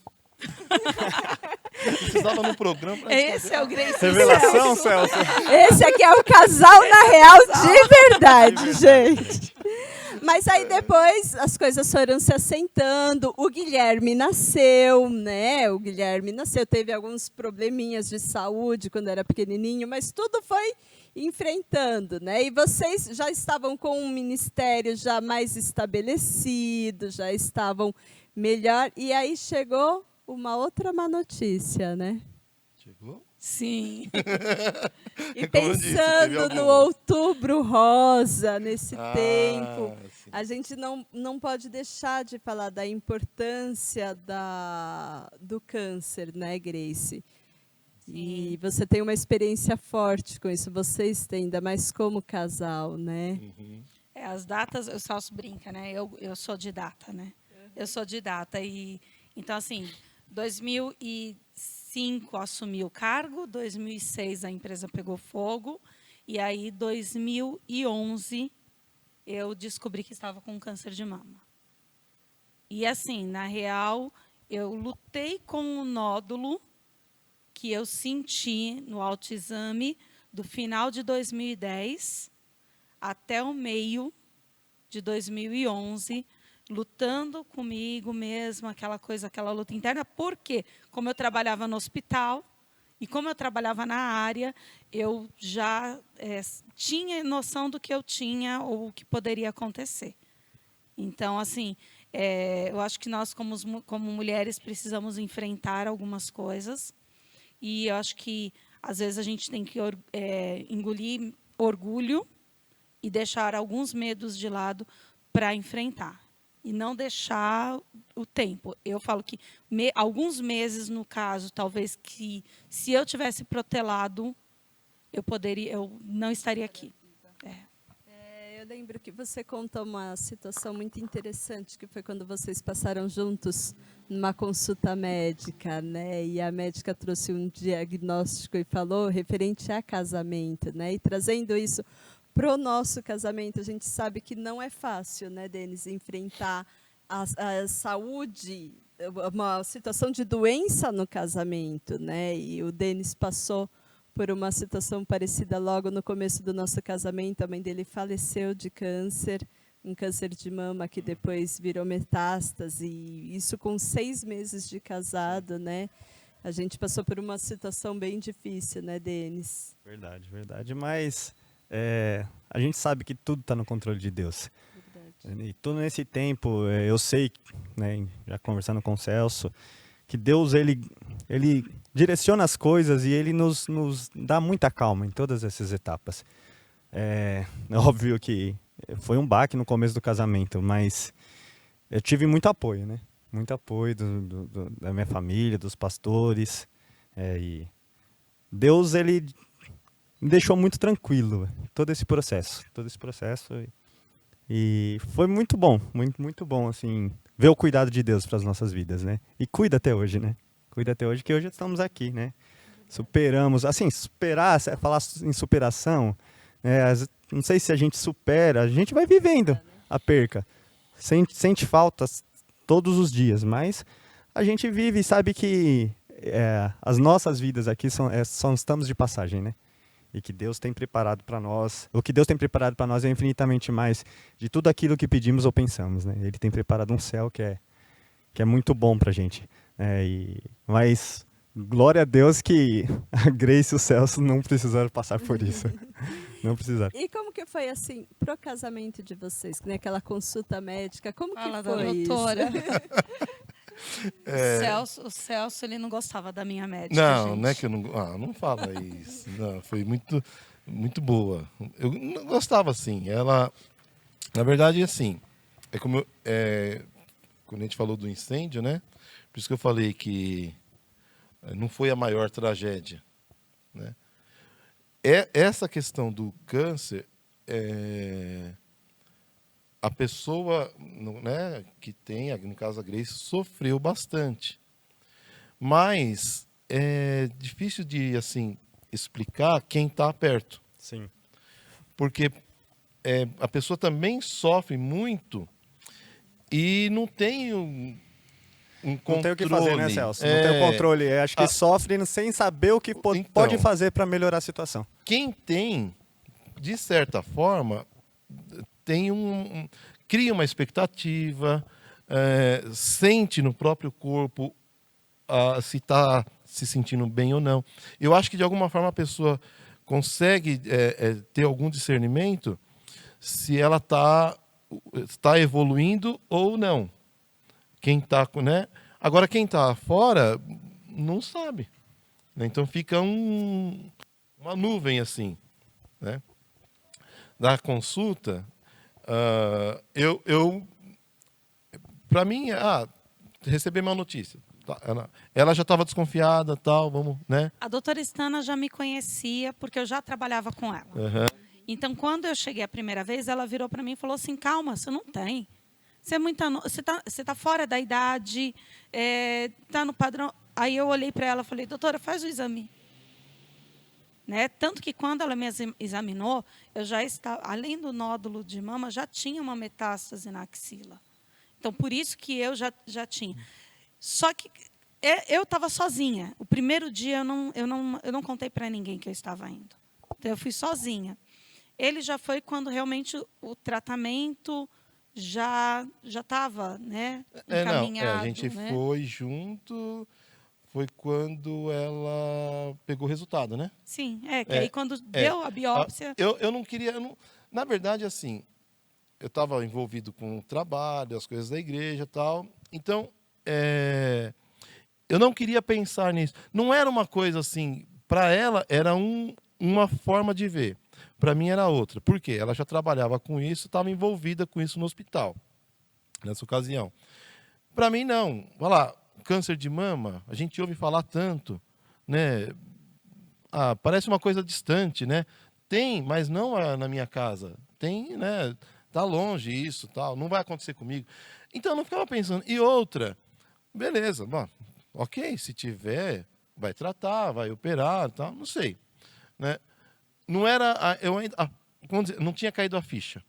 Precisava no programa. Esse é o Grace Revelação, Celso. Esse aqui é o casal na real de verdade, gente. Mas aí depois as coisas foram se assentando. O Guilherme nasceu, né? O Guilherme nasceu, teve alguns probleminhas de saúde quando era pequenininho, mas tudo foi enfrentando, né? E vocês já estavam com um ministério já mais estabelecido, já estavam melhor. E aí chegou uma outra má notícia, né? Chegou? Sim. E Como eu disse, teve pensando no algumas. Outubro Rosa, nesse tempo, Sim. a gente não pode deixar de falar da importância do câncer, né, Grace? E você tem uma experiência forte com isso, vocês têm, ainda mais como casal, né? Uhum. As datas, o Celso brinca, né? Eu sou de data, né? Eu sou de data. Então, assim, 2005 2005 assumi o cargo, 2006 a empresa pegou fogo, e aí 2011 eu descobri que estava com câncer de mama. E assim, na real, eu lutei com o nódulo que eu senti no autoexame do final de 2010 até o meio de 2011, lutando comigo mesmo, aquela coisa, aquela luta interna, porque, como eu trabalhava no hospital, e como eu trabalhava na área, eu já tinha noção do que eu tinha ou o que poderia acontecer. Então, assim, eu acho que nós, como mulheres, precisamos enfrentar algumas coisas, e eu acho que, às vezes, a gente tem que engolir orgulho e deixar alguns medos de lado para enfrentar. E não deixar o tempo. Eu falo que alguns meses, no caso, talvez que, se eu tivesse protelado, eu não estaria aqui. Eu lembro que você contou uma situação muito interessante, que foi quando vocês passaram juntos numa consulta médica, né? E a médica trouxe um diagnóstico e falou referente a casamento, né? E trazendo isso para o nosso casamento, a gente sabe que não é fácil, né, Denis, enfrentar a saúde, uma situação de doença no casamento, né? E o Denis passou por uma situação parecida logo no começo do nosso casamento. A mãe dele faleceu de câncer, um câncer de mama que depois virou metástase, e isso com 6 meses de casado, né? A gente passou por uma situação bem difícil, né, Denis? Verdade, verdade. Mas a gente sabe que tudo está no controle de Deus. Verdade. E tudo nesse tempo, eu sei, né, já conversando com o Celso, que Deus ele direciona as coisas e ele nos dá muita calma em todas essas etapas. É óbvio que foi um baque no começo do casamento, mas eu tive muito apoio, né? Muito apoio da minha família, dos pastores. E Deus, ele me deixou muito tranquilo todo esse processo. E foi muito bom, muito bom, assim, ver o cuidado de Deus para as nossas vidas, né? E cuida até hoje, né? Cuida até hoje, que hoje estamos aqui, né? Superamos, assim, falar em superação, não sei se a gente supera, a gente vai vivendo a perca. Sente faltas todos os dias, mas a gente vive e sabe que as nossas vidas aqui só estamos de passagem, né? E que Deus tem preparado para nós, o que Deus tem preparado para nós é infinitamente mais de tudo aquilo que pedimos ou pensamos, né? Ele tem preparado um céu que é muito bom para a gente. Mas glória a Deus que a Grace e o Celso não precisaram passar por isso. Não precisaram. E como que foi, assim, pro casamento de vocês? Né? Aquela consulta médica, como Fala que foi da doutora. isso? O Celso, ele não gostava da minha médica, Não, gente. não é que eu não... não fala isso. Não, foi muito boa. Eu não gostava, assim. Ela, na verdade, assim, quando a gente falou do incêndio, né? Por isso que eu falei que não foi a maior tragédia, né? Essa questão do câncer, a pessoa, né, que tem, no caso a Grace, sofreu bastante. Mas é difícil de, assim, explicar quem está perto. Sim. Porque a pessoa também sofre muito e não tem um controle. Não tem o que fazer, né, Celso? Não tem o controle. Acho que sofre sem saber o que pode fazer para melhorar a situação. Quem tem, de certa forma, cria uma expectativa, sente no próprio corpo se está se sentindo bem ou não. Eu acho que, de alguma forma, a pessoa consegue ter algum discernimento se ela está evoluindo ou não. Quem está, né? Agora, quem está fora não sabe, né? Então fica uma nuvem assim, né? Da consulta, para mim, receber uma notícia. Ela já estava desconfiada, tal, vamos, né? A doutora Stana já me conhecia, porque eu já trabalhava com ela. Uhum. Então, quando eu cheguei a primeira vez, ela virou para mim e falou assim, calma, você não tem. Você tá fora da idade, tá no padrão. Aí eu olhei para ela e falei, doutora, faz o exame. Né? Tanto que quando ela me examinou, eu já estava, além do nódulo de mama, já tinha uma metástase na axila. Então, por isso que eu já tinha. Só que eu estava sozinha. O primeiro dia eu não contei para ninguém que eu estava indo. Então, eu fui sozinha. Ele já foi quando realmente o tratamento já estava, né, encaminhado. A gente né? foi junto, foi quando ela pegou o resultado, né? Sim, que aí quando deu a biópsia... Eu não queria... na verdade, assim, eu estava envolvido com o trabalho, as coisas da igreja e tal. Então, eu não queria pensar nisso. Não era uma coisa assim... Para ela, era uma forma de ver. Para mim, era outra. Por quê? Ela já trabalhava com isso, estava envolvida com isso no hospital, nessa ocasião. Para mim, não. Olha lá, câncer de mama, a gente ouve falar tanto, né? Parece uma coisa distante, né? Tem, mas não na minha casa. Tem, né? Tá longe isso, tal. Não vai acontecer comigo. Então, eu não ficava pensando. E outra, beleza, bom, ok, se tiver, vai tratar, vai operar, tal, não sei, né? Não era, eu ainda, vamos dizer, não tinha caído a ficha,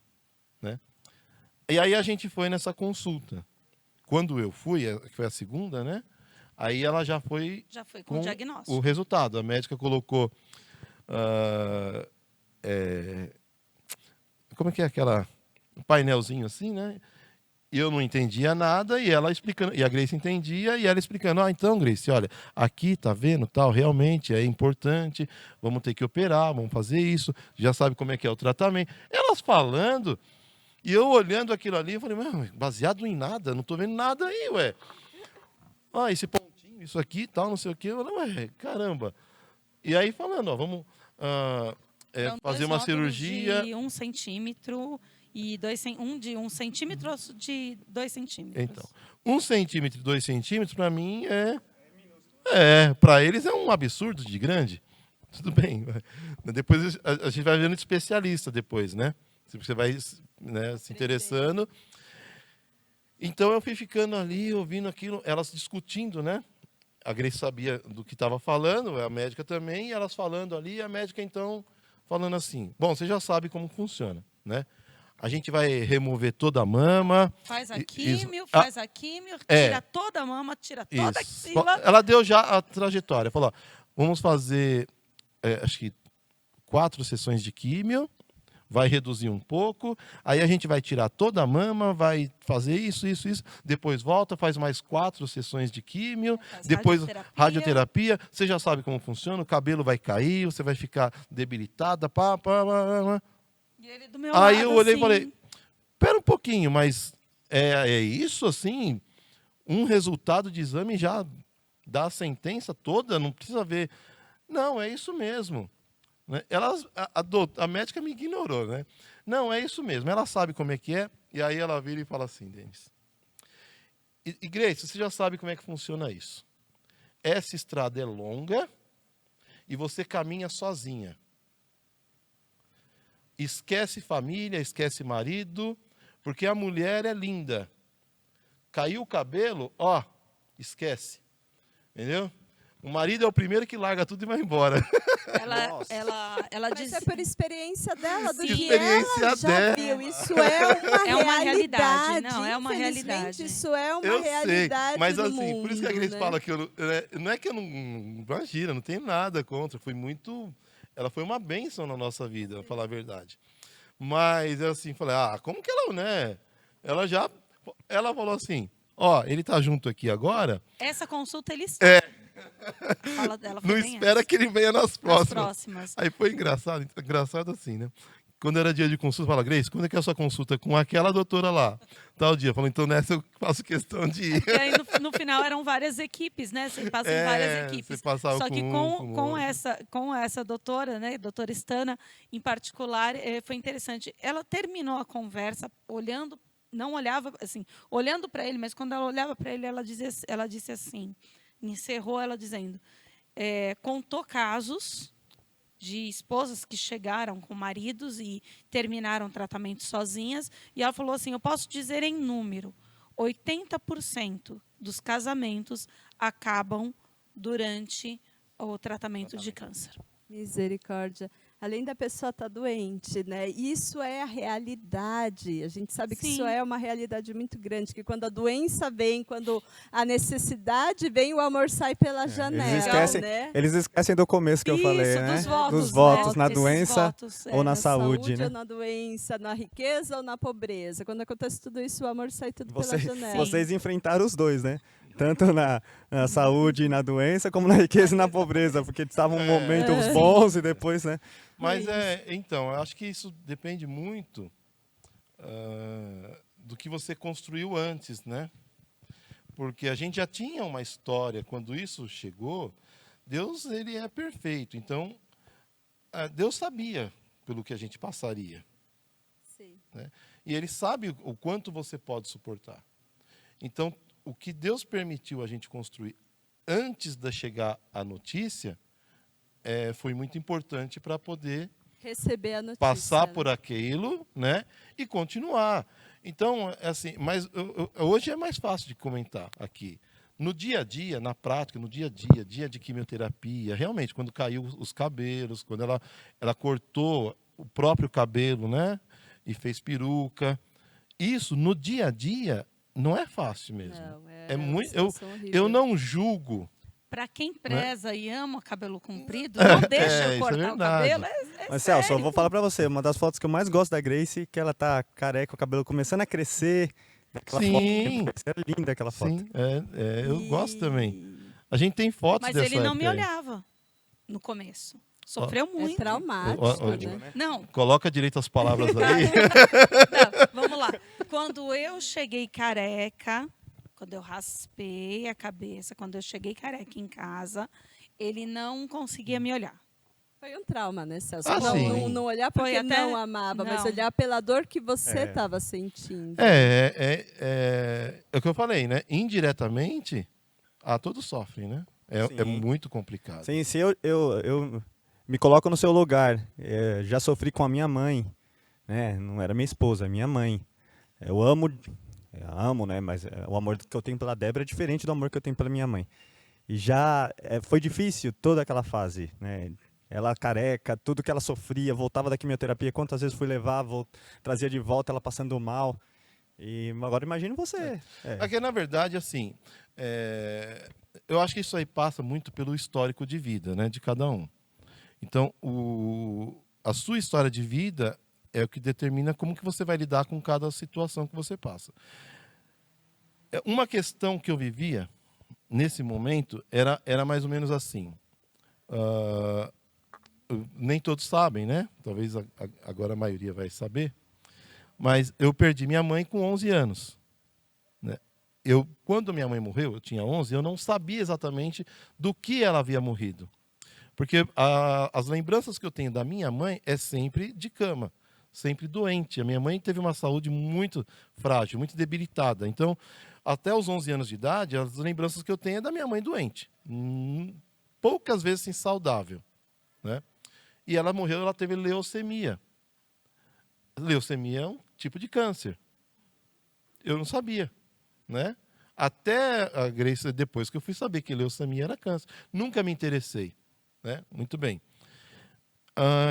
né? E aí a gente foi nessa consulta. Quando eu fui, que foi a segunda, né? Aí ela já foi com o diagnóstico. O resultado. A médica colocou, como é que é aquela painelzinho assim, né? E eu não entendia nada, e ela explicando, e a Grace entendia, e ela explicando, então, Grace, olha, aqui, tá vendo, tal, realmente é importante, vamos ter que operar, vamos fazer isso, já sabe como é que é o tratamento. Elas falando, e eu olhando aquilo ali, eu falei, baseado em nada, não tô vendo nada aí, ué. Esse pontinho, isso aqui, tal, não sei o quê, eu falei, ué, caramba. E aí falando, ó, vamos fazer uma cirurgia... de 1 centímetro... E de 1 centímetro de 2 centímetros. Então, 1 centímetro e 2 centímetros, para mim, para eles é um absurdo de grande. Tudo bem. Depois a gente vai vendo especialista depois, né? Você vai, né, se interessando. Então, eu fui ficando ali, ouvindo aquilo, elas discutindo, né? A Grace sabia do que estava falando, a médica também, e elas falando ali, e a médica, então, falando assim, bom, você já sabe como funciona, né? A gente vai remover toda a mama. Faz a químio, tira toda a mama, tira toda a axila. Ela deu já a trajetória. Falou, vamos fazer, acho que 4 sessões de químio, vai reduzir um pouco, aí a gente vai tirar toda a mama, vai fazer isso, depois volta, faz mais 4 sessões de químio, depois radioterapia. Você já sabe como funciona, o cabelo vai cair, você vai ficar debilitada, E ele do meu Aí lado, eu olhei assim... e falei, espera um pouquinho, mas é isso assim? Um resultado de exame já dá a sentença toda? Não precisa ver. Não, é isso mesmo. Né? A médica me ignorou, né? Não, é isso mesmo. Ela sabe como é que é. E aí ela vira e fala assim, Denis. E Grace, você já sabe como é que funciona isso. Essa estrada é longa e você caminha sozinha. Esquece família, esquece marido, porque a mulher é linda. Caiu o cabelo, esquece. Entendeu? O marido é o primeiro que larga tudo e vai embora. Ela Mas disse... é por experiência dela, do Sim. que ela já viu. Isso é uma realidade. Não, é uma realidade. Isso é uma Eu realidade sei, mas do assim, mundo, por isso que a Grace né? fala que não é que eu não... Imagina, não tenho nada contra. Ela foi uma bênção na nossa vida, para falar a verdade. Mas, assim, falei, como que ela, né? Ela falou assim, ele tá junto aqui agora. Essa consulta ele está. A fala dela foi Não bem espera essa. que ele venha nas próximas. próximas. Aí foi engraçado assim, né? Quando era dia de consulta, fala, Grace, quando é que é a sua consulta com aquela doutora lá? Tal dia. Falou, então nessa eu faço questão de ir. E aí, no final, eram várias equipes, né? Você passa em várias equipes. Você passava Só que com com essa doutora, né? Doutora Stana, em particular, foi interessante. Ela terminou a conversa olhando, não olhava, assim, olhando para ele, mas quando ela olhava para ele, ela disse assim, encerrou ela dizendo, contou casos de esposas que chegaram com maridos e terminaram o tratamento sozinhas, e ela falou assim, eu posso dizer em número, 80% dos casamentos acabam durante o tratamento de câncer. Misericórdia. Além da pessoa estar doente, né? Isso é a realidade. A gente sabe que Sim. isso é uma realidade muito grande, que quando a doença vem, quando a necessidade vem, o amor sai pela janela, né? Eles esquecem do começo que eu falei, Isso, né? dos votos, Dos votos, né? na Esses doença votos, ou na Na saúde, né? ou na doença, na riqueza ou na pobreza. Quando acontece tudo isso, o amor sai tudo pela Você- janela. Vocês enfrentaram os dois, né? Tanto na saúde e na doença, como na riqueza e na pobreza, porque estavam momentos bons e depois, né? Mas então, eu acho que isso depende muito do que você construiu antes, né? Porque a gente já tinha uma história quando isso chegou. Deus, ele é perfeito. Então, Deus sabia pelo que a gente passaria, Sim. né? E ele sabe o quanto você pode suportar. Então, o que Deus permitiu a gente construir antes de chegar a notícia foi muito importante para poder Receber a notícia. passar né? por aquilo, né, e continuar. Então, assim, mas hoje é mais fácil de comentar aqui. No dia a dia, na prática, no dia de quimioterapia, realmente, quando caiu os cabelos, quando ela cortou o próprio cabelo, né, e fez peruca, isso no dia a dia não é fácil mesmo. Não, É uma muito. situação horrível. Eu não julgo. Para quem preza e ama cabelo comprido, não deixa eu isso é cortar o verdade. cabelo. Mas, Celso, eu vou falar pra você, uma das fotos que eu mais gosto da Grace, que ela tá careca, o cabelo começando a crescer. Aquela Sim. foto, é linda aquela foto. Sim, eu gosto também. A gente tem fotos Mas dessa ele não me época aí. olhava no começo. Sofreu É muito. traumático, Ó, né? Não, Coloca direito as palavras aí. não, vamos lá. Quando eu cheguei careca, quando eu raspei a cabeça, quando eu cheguei careca em casa, ele não conseguia me olhar. Foi um trauma, né, Celso? Ah, não, sim. não olhar porque Foi até- não amava, mas não. olhar pela dor que você estava sentindo. É o que eu falei, né? Indiretamente, todos sofrem, né? É Sim. muito complicado. Sim, se eu me coloco no seu lugar. Já sofri com a minha mãe, né? Não era minha esposa, é minha mãe. Eu amo, né? Mas o amor que eu tenho pela Débora é diferente do amor que eu tenho pela minha mãe. E já foi difícil toda aquela fase, né? Ela careca, tudo que ela sofria, voltava da quimioterapia, quantas vezes fui levar, trazia de volta ela passando mal. E agora imagine você. Aqui, na verdade, assim, eu acho que isso aí passa muito pelo histórico de vida, né, de cada um. Então, a sua história de vida é o que determina como que você vai lidar com cada situação que você passa. Uma questão que eu vivia nesse momento era mais ou menos assim. Nem todos sabem, né? Talvez agora a maioria vai saber. Mas eu perdi minha mãe com 11 anos. Né? Quando minha mãe morreu, eu tinha 11, eu não sabia exatamente do que ela havia morrido. Porque as lembranças que eu tenho da minha mãe é sempre de cama, sempre doente. A minha mãe teve uma saúde muito frágil, muito debilitada. Então, até os 11 anos de idade, as lembranças que eu tenho é da minha mãe doente. Poucas vezes assim, saudável. Né? E ela morreu, ela teve leucemia. Leucemia é um tipo de câncer. Eu não sabia, né? Até a Grace, depois que eu fui saber que leucemia era câncer. Nunca me interessei, né? Muito bem.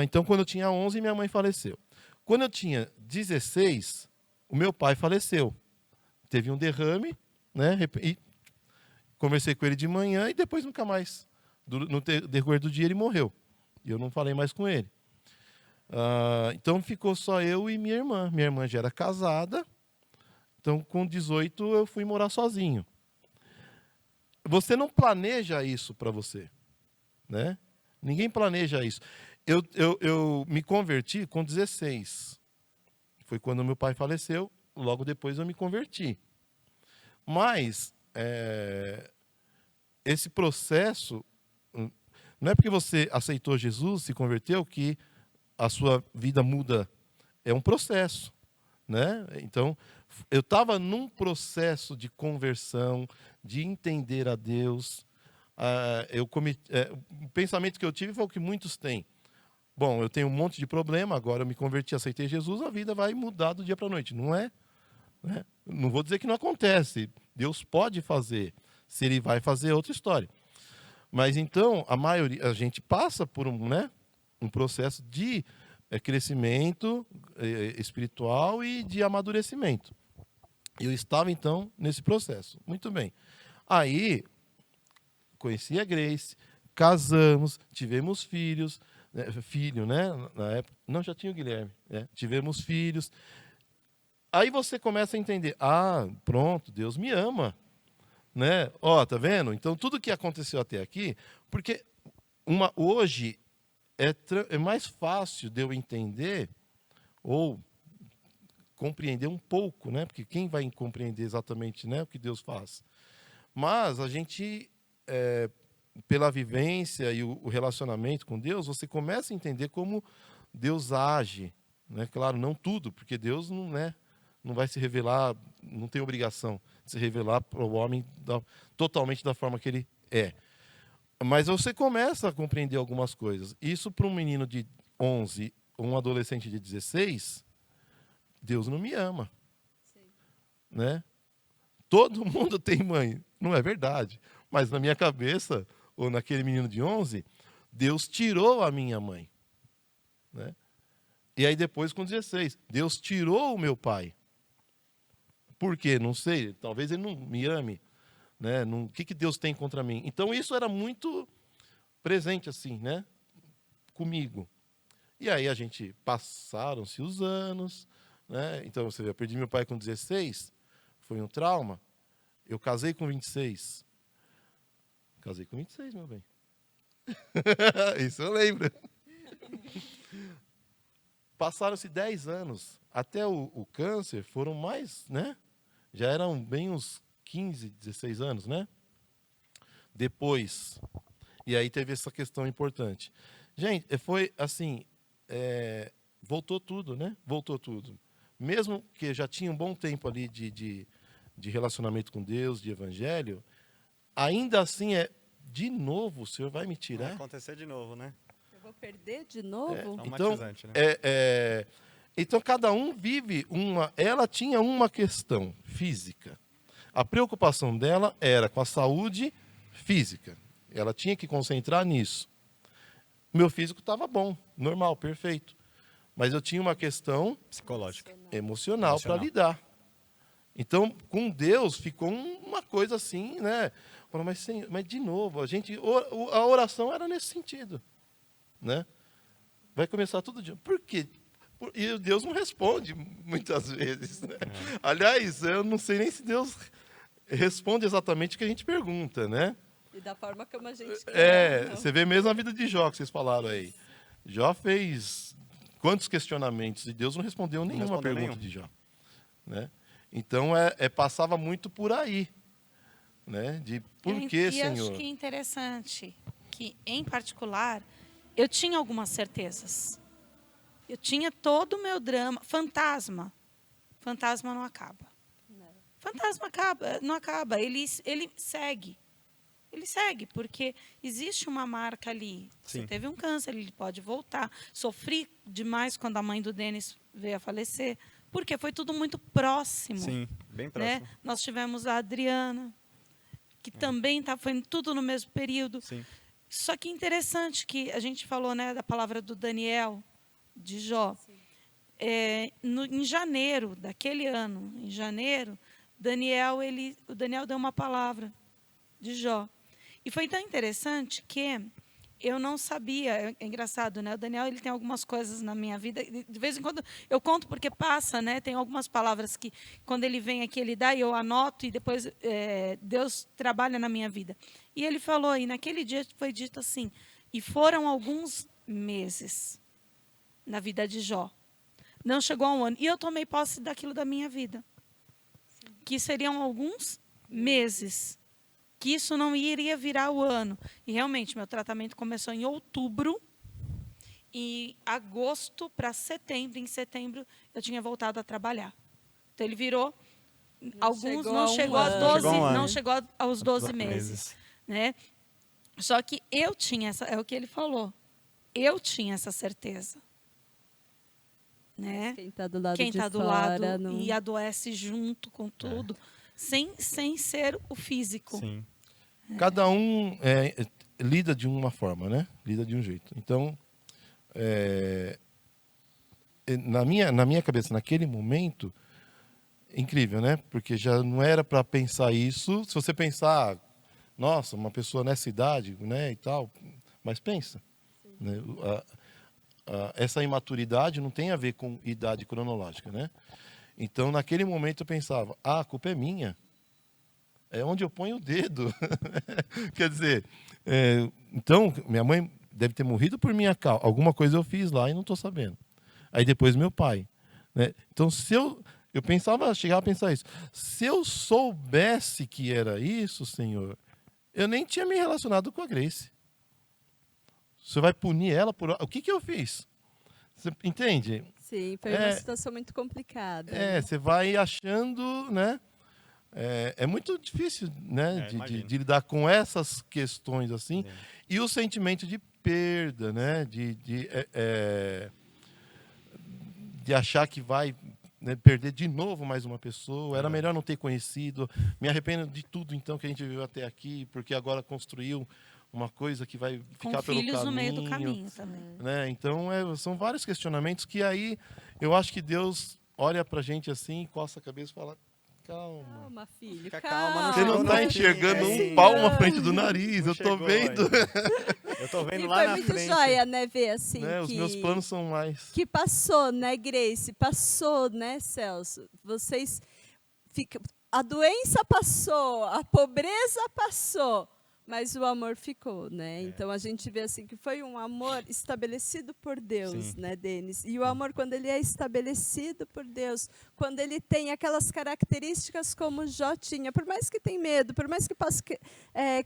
Então, quando eu tinha 11, minha mãe faleceu. Quando eu tinha 16, o meu pai faleceu. Teve um derrame, né? E conversei com ele de manhã e depois nunca mais. No decorrer do dia ele morreu. E eu não falei mais com ele. Então ficou só eu e minha irmã. Minha irmã já era casada. Então, com 18, eu fui morar sozinho. Você não planeja isso para você, né? Ninguém planeja isso. Eu me converti com 16. Foi quando meu pai faleceu. Logo depois eu me converti. Mas esse processo, não é porque você aceitou Jesus, se converteu, que a sua vida muda. É um processo, né? Então, eu estava num processo de conversão, de entender a Deus. O pensamento que eu tive foi o que muitos têm. Bom, eu tenho um monte de problema, agora eu me converti, aceitei Jesus, a vida vai mudar do dia para a noite. Não é? Né? Não vou dizer que não acontece. Deus pode fazer. Se Ele vai fazer, é outra história. Mas então, a maioria, a gente passa por um processo de crescimento espiritual e de amadurecimento. Eu estava, então, nesse processo. Muito bem. Aí, conheci a Grace, casamos, tivemos filhos, né? Na época, não, já tinha o Guilherme, né? Tivemos filhos. Aí você começa a entender, pronto, Deus me ama, né? Ó, tá vendo? Então, tudo que aconteceu até aqui, porque hoje é mais fácil de eu entender ou compreender um pouco, né? Porque quem vai compreender exatamente, né, o que Deus faz? Mas a gente, pela vivência e o relacionamento com Deus, você começa a entender como Deus age, né? Claro, não tudo, porque Deus não vai se revelar, não tem obrigação de se revelar para o homem totalmente da forma que ele é. Mas você começa a compreender algumas coisas. Isso para um menino de 11, um adolescente de 16, Deus não me ama. Sim. Né? Todo mundo tem mãe. Não é verdade. Mas na minha cabeça, ou naquele menino de 11, Deus tirou a minha mãe. Né? E aí depois, com 16, Deus tirou o meu pai. Por quê? Não sei. Talvez ele não me ame. Né? O que Deus tem contra mim? Então isso era muito presente assim, né? Comigo. E aí a gente passaram-se os anos, né? Então você vê, eu perdi meu pai com 16, foi um trauma. Eu casei com 26. Casei com 26, meu bem. Isso eu lembro. Passaram-se 10 anos. Até o câncer foram mais, né? Já eram bem uns 15, 16 anos, né? Depois. E aí teve essa questão importante. Gente, foi assim, voltou tudo, né? Voltou tudo. Mesmo que já tinha um bom tempo ali de relacionamento com Deus, de evangelho, ainda assim de novo, o Senhor vai me tirar? Vai acontecer de novo, né? Eu vou perder de novo? Então, né? então, cada um vive Ela tinha uma questão física. A preocupação dela era com a saúde física. Ela tinha que concentrar nisso. Meu físico estava bom, normal, perfeito. Mas eu tinha uma questão psicológica, emocional para lidar. Então, com Deus, ficou uma coisa assim, né? Mas, Senhor, mas de novo, a oração era nesse sentido. Né? Vai começar todo dia. Por quê? E Deus não responde muitas vezes. Né? Aliás, eu não sei nem se Deus responde exatamente o que a gente pergunta, né? E da forma como a gente quer. Você vê mesmo a vida de Jó, que vocês falaram aí. Jó fez quantos questionamentos e Deus não respondeu nenhuma pergunta de Jó. Né? Então, passava muito por aí. Né? De por que, Senhor? E acho que é interessante que, em particular, eu tinha algumas certezas. Eu tinha todo o meu drama. Fantasma não acaba. Fantasma não acaba. Ele segue. Ele segue, porque existe uma marca ali. Sim. Você teve um câncer, ele pode voltar. Sofri demais quando a mãe do Denis veio a falecer, porque foi tudo muito próximo. Sim, bem próximo. Né? Nós tivemos a Adriana, que também foi tudo no mesmo período. Sim. Só que interessante que a gente falou, né, da palavra do Daniel, de Jó. Em janeiro daquele ano, o Daniel deu uma palavra de Jó. E foi tão interessante que eu não sabia. É engraçado, né? O Daniel, ele tem algumas coisas na minha vida. De vez em quando eu conto porque passa, né? Tem algumas palavras que, quando ele vem aqui, ele dá e eu anoto e depois Deus trabalha na minha vida. E ele falou, e naquele dia foi dito assim, e foram alguns meses na vida de Jó. Não chegou a um ano. E eu tomei posse daquilo da minha vida. Sim. Que seriam alguns meses. Que isso não iria virar o ano. E realmente, meu tratamento começou em outubro. E agosto para setembro. Em setembro, eu tinha voltado a trabalhar. Então, ele virou. Não chegou aos 12 meses. Né? Só que eu tinha é o que ele falou. Eu tinha essa certeza. Né? Quem está do lado Quem de tá do fora, lado não... e adoece junto com tudo, sem ser o físico. Sim. Cada um lida de uma forma, né? Lida de um jeito. Então, na minha cabeça, naquele momento, incrível, né? Porque já não era para pensar isso. Se você pensar, nossa, uma pessoa nessa idade, né, e tal, mas pensa, né? Essa imaturidade não tem a ver com idade cronológica, né? Então, naquele momento eu pensava, a culpa é minha. É onde eu ponho o dedo. Quer dizer, então, minha mãe deve ter morrido por minha causa. Alguma coisa eu fiz lá e não estou sabendo. Aí depois meu pai, né? Então, se eu pensava, chegava a pensar isso. Se eu soubesse que era isso, Senhor, eu nem tinha me relacionado com a Grace. Você vai punir ela por... O que eu fiz? Você entende? Sim, foi uma situação muito complicada. Né? Você vai achando, né? É muito difícil, né, de lidar com essas questões assim. E o sentimento de perda, né? De achar que vai, né, perder de novo mais uma pessoa. Era melhor não ter conhecido. Me arrependo de tudo, então, que a gente viveu até aqui, porque agora construiu uma coisa que vai ficar pelo caminho. Com filhos no meio do caminho também. Né? Então, são vários questionamentos que aí eu acho que Deus olha pra gente assim, encosta a cabeça e fala, calma. Calma, filho, Fica calma. Você não está enxergando um palmo à frente do nariz, eu estou vendo. Eu estou vendo e lá na frente. foi muito joia, né, ver assim né, os meus planos são mais... Que passou, né, Grace? Passou, né, Celso? Vocês... A doença passou, a pobreza passou, mas o amor ficou, né? Então a gente vê assim que foi um amor estabelecido por Deus, Sim. né, Denis? E o amor, quando ele é estabelecido por Deus, quando ele tem aquelas características como Jó tinha, por mais que tenha medo, por mais que passe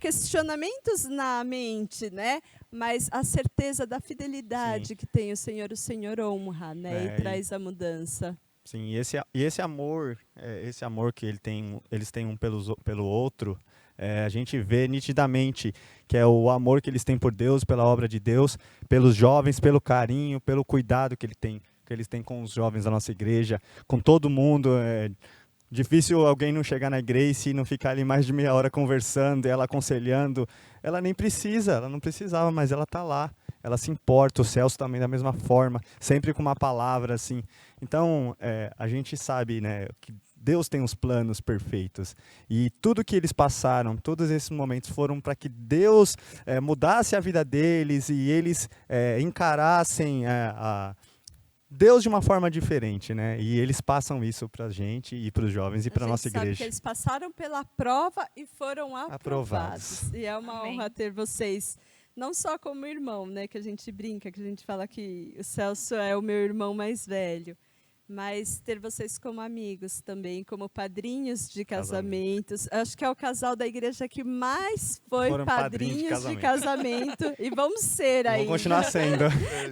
questionamentos na mente, né? Mas a certeza da fidelidade que tem o Senhor honra, né? E traz a mudança. Sim, e esse amor que eles têm um pelo outro, a gente vê nitidamente que é o amor que eles têm por Deus, pela obra de Deus, pelos jovens, pelo carinho, pelo cuidado que eles têm com os jovens da nossa igreja, com todo mundo. É difícil alguém não chegar na Grace e não ficar ali mais de meia hora conversando, ela aconselhando. Ela nem precisa, ela não precisava, mas ela está lá. Ela se importa, o Celso também da mesma forma, sempre com uma palavra assim. Então, a gente sabe, né, que Deus tem os planos perfeitos. E tudo que eles passaram, todos esses momentos foram para que Deus mudasse a vida deles e eles encarassem Deus de uma forma diferente, né? E eles passam isso para a gente e para os jovens e para a nossa igreja. Sabe que eles passaram pela prova e foram aprovados. E é uma honra ter vocês, não só como irmão, né? Que a gente brinca, que a gente fala que o Celso é o meu irmão mais velho. Mas ter vocês como amigos também, como padrinhos de casamentos. Acho que é o casal da igreja que mais foram padrinhos de casamento. E vamos ser aí. Vamos continuar sendo.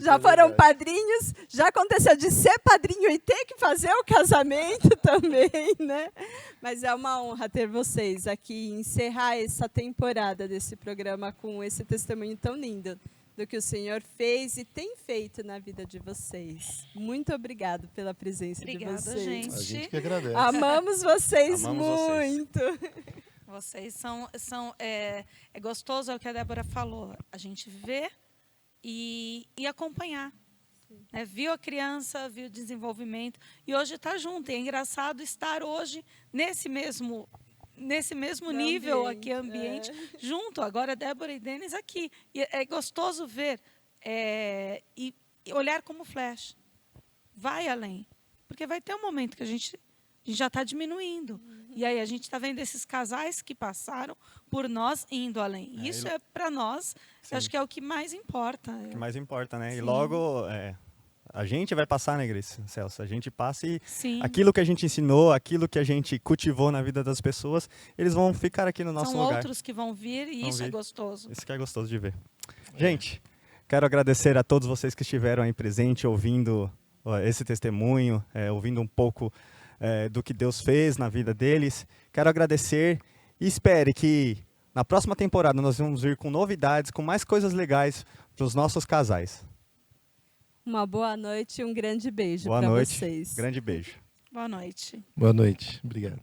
Já foram padrinhos, já aconteceu de ser padrinho e ter que fazer o casamento também, né? Mas é uma honra ter vocês aqui e encerrar essa temporada desse programa com esse testemunho tão lindo do que o Senhor fez e tem feito na vida de vocês. Muito obrigado pela presença de vocês. Gente. A gente que agradece. Amamos vocês muito. Vocês são é gostoso, é o que a Débora falou. A gente vê e acompanhar. Né? Viu a criança, viu o desenvolvimento e hoje está junto. E é engraçado estar hoje nesse mesmo nível aqui, ambiente, junto. Agora, Débora e Denis aqui. E é gostoso ver e olhar como flash. Vai além. Porque vai ter um momento que a gente já está diminuindo. E aí a gente está vendo esses casais que passaram por nós indo além. Isso é para nós, eu acho que é o que mais importa. O que mais importa, né? Sim. E logo... a gente vai passar na igreja, Celso. A gente passa e Sim. aquilo que a gente ensinou, aquilo que a gente cultivou na vida das pessoas, eles vão ficar aqui no nosso lugar. São outros que vão vir e isso é gostoso. Isso que é gostoso de ver. Gente, quero agradecer a todos vocês que estiveram aí presentes, ouvindo esse testemunho, ouvindo um pouco do que Deus fez na vida deles. Quero agradecer e espere que na próxima temporada nós vamos vir com novidades, com mais coisas legais para os nossos casais. Uma boa noite e um grande beijo para vocês. Grande beijo. Boa noite. Boa noite. Obrigado.